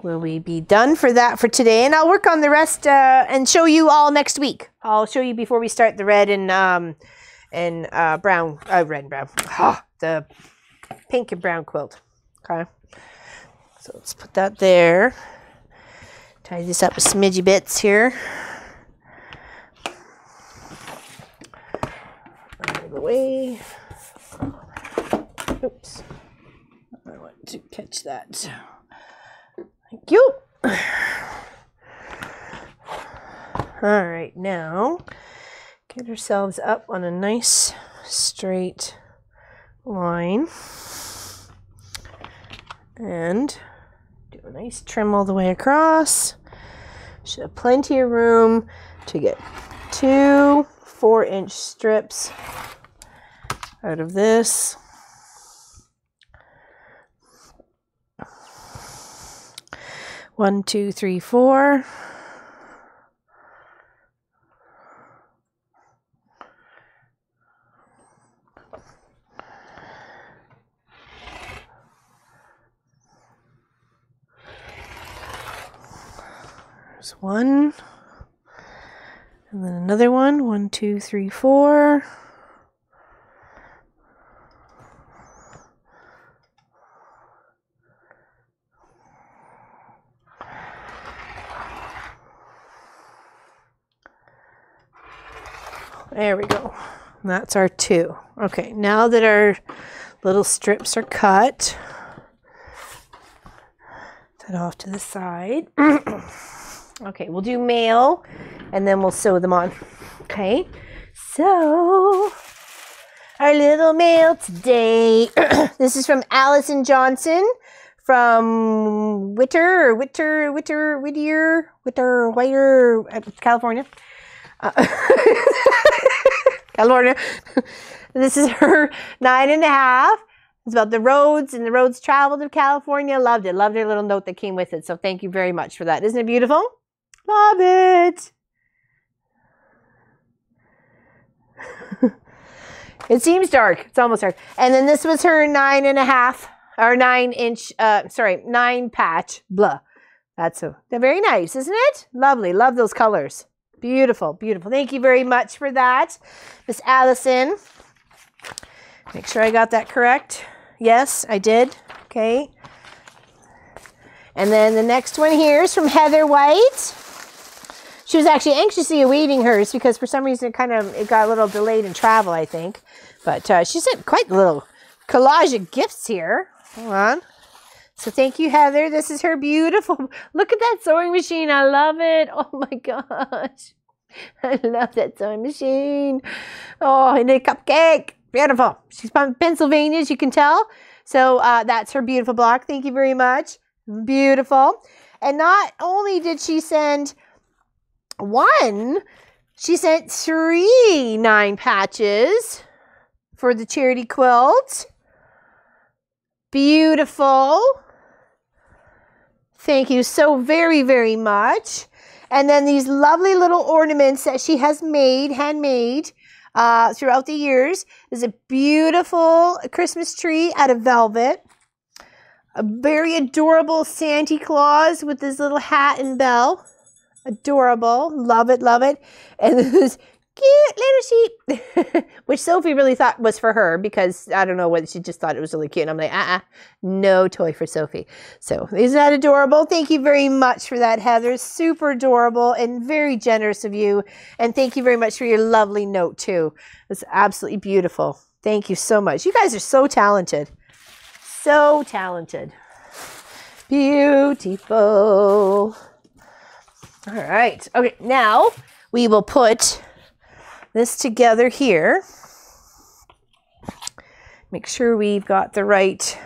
will we be done for that for today? And I'll work on the rest and show you all next week. I'll show you before we start the red and brown, red and brown. The pink and brown quilt. Okay. So let's put that there. Tie this up with smidgy bits here. Out of the way. Oops. I want to catch that. Thank you. All right, now get ourselves up on a nice straight line and do a nice trim all the way across. Should have plenty of room to get 2 4-inch strips out of this. One, 2, 3, 4. There's 1. And then another one. 1, 2, 3, 4. There we go. That's our 2. Okay, now that our little strips are cut, that off to the side. Okay, we'll do mail and then we'll sew them on. Okay, so our little mail today. This is from Allison Johnson from Whittier, California. California. This is her 9.5. It's about the roads and the roads traveled of California. Loved it. Loved her little note that came with it. So thank you very much for that. Isn't it beautiful? Love it. It seems dark. It's almost dark. And then this was her 9.5 or 9-inch, 9 patch. Blah. They're very nice, isn't it? Lovely. Love those colors. Beautiful, beautiful. Thank you very much for that, Miss Allison. Make sure I got that correct. Yes, I did. Okay. And then the next one here is from Heather White. She was actually anxiously awaiting hers because for some reason it got a little delayed in travel, I think. But she sent quite a little collage of gifts here. Hold on. So thank you, Heather. This is her beautiful. Look at that sewing machine. I love it. Oh my gosh. I love that sewing machine. Oh, and a cupcake. Beautiful. She's from Pennsylvania, as you can tell. So that's her beautiful block. Thank you very much. Beautiful. And not only did she send 1, she sent 3 9 patches for the charity quilt. Beautiful. Thank you so very, very much. And then these lovely little ornaments that she has made, handmade, throughout the years. There's a beautiful Christmas tree out of velvet. A very adorable Santa Claus with his little hat and bell. Adorable. Love it, love it. And this cute little sheep, which Sophie really thought was for her because I don't know what, she just thought it was really cute. And I'm like, no toy for Sophie. So isn't that adorable? Thank you very much for that, Heather. Super adorable and very generous of you. And thank you very much for your lovely note too. It's absolutely beautiful. Thank you so much. You guys are so talented. So talented. Beautiful. All right. Okay, now we will put this together here. Make sure we've got the right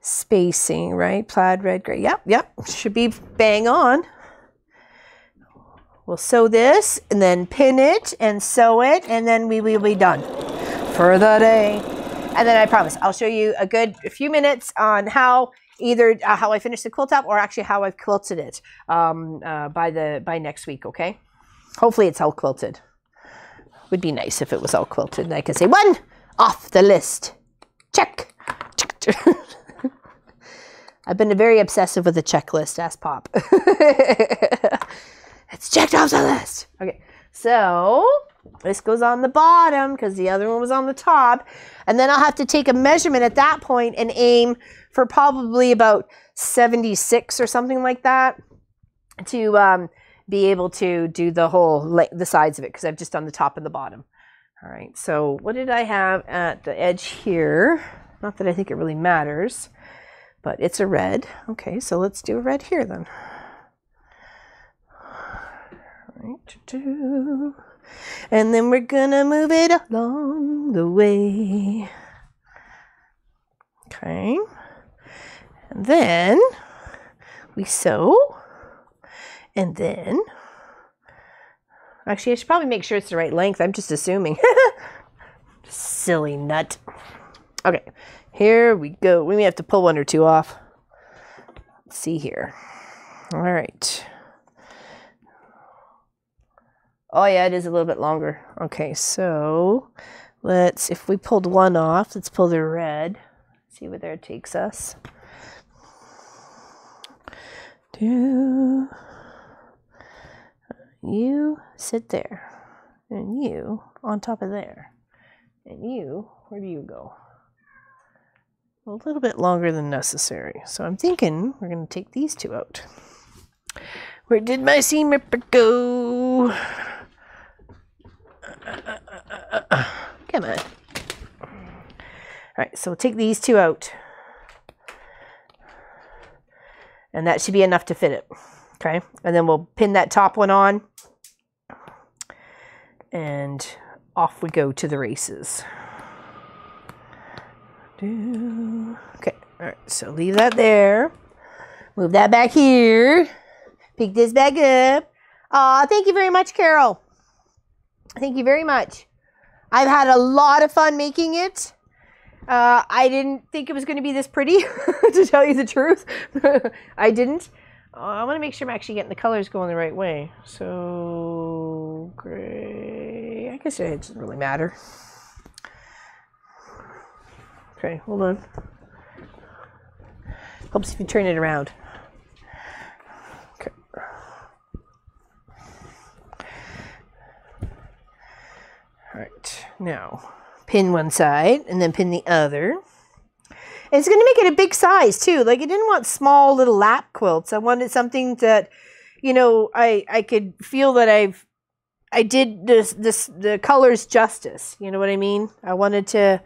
spacing, right? Plaid, red, gray. Yep. Should be bang on. We'll sew this and then pin it and sew it, and then we will be done for the day. And then I promise I'll show you a few minutes on how either how I finish the quilt top or actually how I've quilted it by next week, okay? Hopefully it's all quilted. Would be nice if it was all quilted and I could say, 1 off the list. Check. I've been very obsessive with the checklist, ask Pop. It's checked off the list. Okay, so this goes on the bottom because the other one was on the top. And then I'll have to take a measurement at that point and aim for probably about 76 or something like that to be able to do the sides of it because I've just done the top and the bottom. All right, so what did I have at the edge here? Not that I think it really matters, but it's a red. Okay, so let's do a red here then. Right, and then we're gonna move it along the way. Okay, and then we sew, and then actually I should probably make sure it's the right length. I'm just assuming. Silly nut. Okay, here we go. We may have to pull 1 or 2 off. Let's see here. All right. Oh yeah, it is a little bit longer. Okay, so if we pulled 1 off, let's pull the red. See where that takes us. You sit there, and you on top of there, and you, where do you go? A little bit longer than necessary. So I'm thinking we're going to take these 2 out. Where did my seam ripper go? Come on. All right, so we'll take these 2 out. And that should be enough to fit it. Okay, and then we'll pin that top one on. And off we go to the races. Okay, all right, so leave that there. Move that back here. Pick this back up. Aw, thank you very much, Carol. Thank you very much. I've had a lot of fun making it. I didn't think it was going to be this pretty, to tell you the truth. I didn't. I want to make sure I'm actually getting the colors going the right way. So, gray. I guess it doesn't really matter. Okay, hold on. Helps if you turn it around. Okay. All right, now pin one side and then pin the other. And it's going to make it a big size too. Like I didn't want small little lap quilts. I wanted something that, you know, I could feel that I did the colors justice. You know what I mean? I wanted to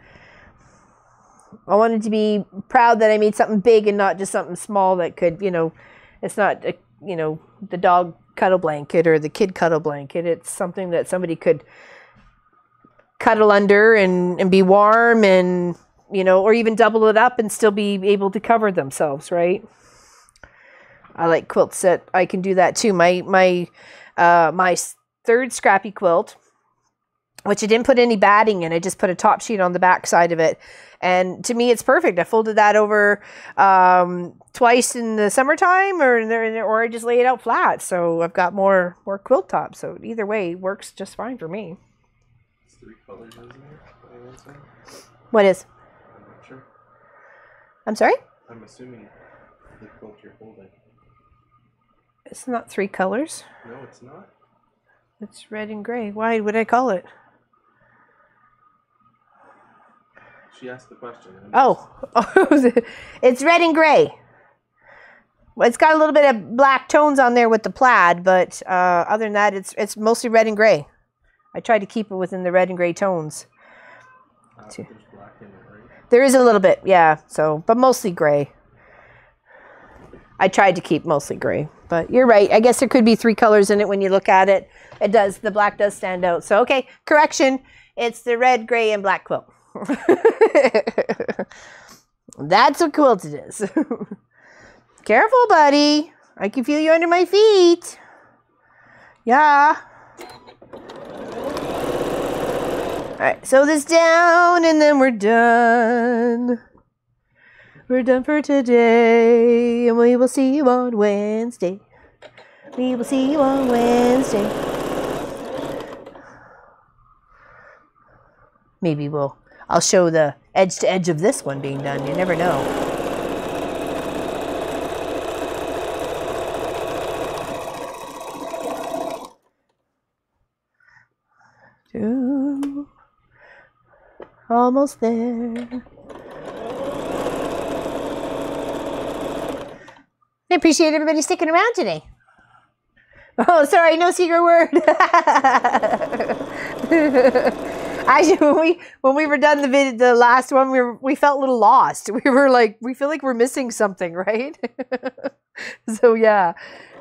be proud that I made something big and not just something small that could, you know, it's not, you know, the dog cuddle blanket or the kid cuddle blanket. It's something that somebody could cuddle under and be warm and, you know, or even double it up and still be able to cover themselves, right? I like quilts that I can do that too. My third Scrappy quilt, which I didn't put any batting in, I just put a top sheet on the back side of it. And to me, it's perfect. I folded that over twice in the summertime or I just lay it out flat. So I've got more quilt tops. So either way works just fine for me. It's 3 colors, isn't there? What is? I'm not sure. I'm sorry? I'm assuming the quilt you're holding. It's not 3 colors. No, it's not. It's red and gray. Why would I call it? She asked the question. Oh, it's red and gray. Well, it's got a little bit of black tones on there with the plaid, but other than that, it's mostly red and gray. I tried to keep it within the red and gray tones. There's black in it, right? There is a little bit, yeah. So, but mostly gray. I tried to keep mostly gray, but you're right. I guess there could be 3 colors in it when you look at it. It does. The black does stand out. So, okay, correction. It's the red, gray, and black quilt. That's what quilt it is. Careful, buddy. I can feel you under my feet. Yeah. All right, sew this down and then we're done. We're done for today, and we will see you on Wednesday. We will see you on Wednesday. Maybe I'll show the edge to edge of this one being done. You never know. Ooh, almost there. I appreciate everybody sticking around today. Oh, sorry, no secret word. Actually, when we were done the last one, we felt a little lost. We were like, we feel like we're missing something, right? So yeah,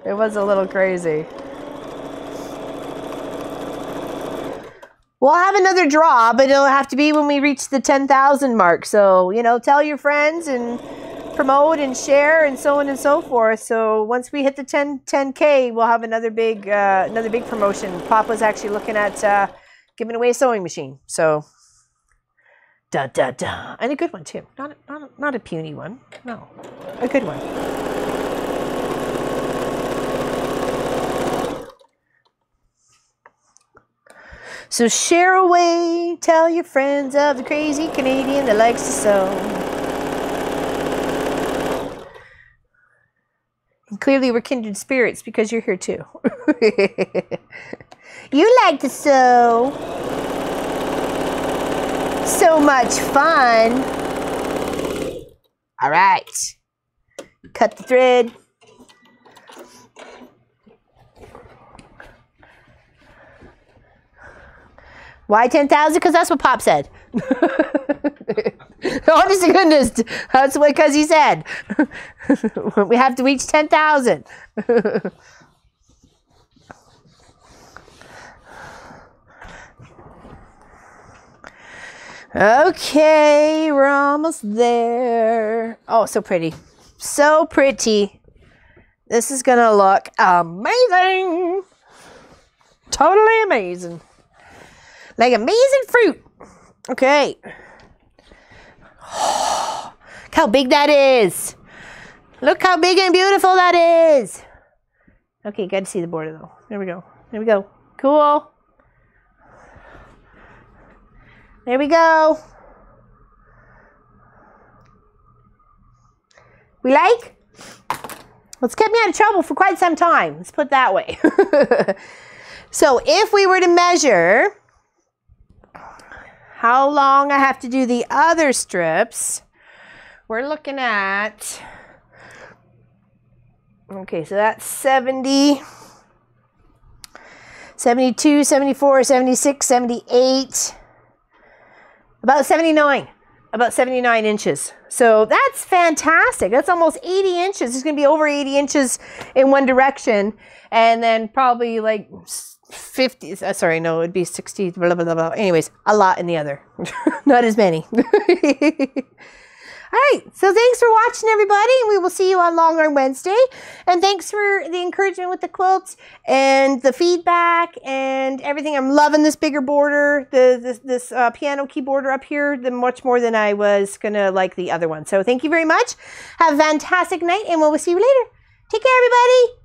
it was a little crazy. We'll have another draw, but it'll have to be when we reach the 10,000 mark. So, you know, tell your friends and promote and share and so on and so forth. So once we hit the 10K, we'll have another big promotion. Papa's actually looking at giving away a sewing machine. So, and a good one too. Not a puny one. No, a good one. So share away, tell your friends of the crazy Canadian that likes to sew. And clearly we're kindred spirits because you're here too. You like to sew. So much fun. All right. Cut the thread. Why 10,000? Because that's what Pop said. Honest to goodness, that's what because he said. We have to reach 10,000. Okay, we're almost there. Oh, so pretty. So pretty. This is going to look amazing. Totally amazing. Like amazing fruit. Okay. Oh, look how big that is. Look how big and beautiful that is. Okay, got to see the border though. There we go. There we go. Cool. There we go. We like? Well, it's kept me out of trouble for quite some time. Let's put it that way. So if we were to measure how long I have to do the other strips, we're looking at, okay, so that's 70, 72, 74, 76, 78, about 79 inches. So that's fantastic. That's almost 80 inches. It's going to be over 80 inches in one direction, and then probably like 50, sorry, no, it'd be 60, blah, blah, blah, blah. Anyways, a lot in the other. Not as many. All right, so thanks for watching, everybody. We will see you on Long Arm Wednesday. And thanks for the encouragement with the quilts and the feedback and everything. I'm loving this bigger border, this piano key border up here, much more than I was going to like the other one. So thank you very much. Have a fantastic night, and we'll see you later. Take care, everybody.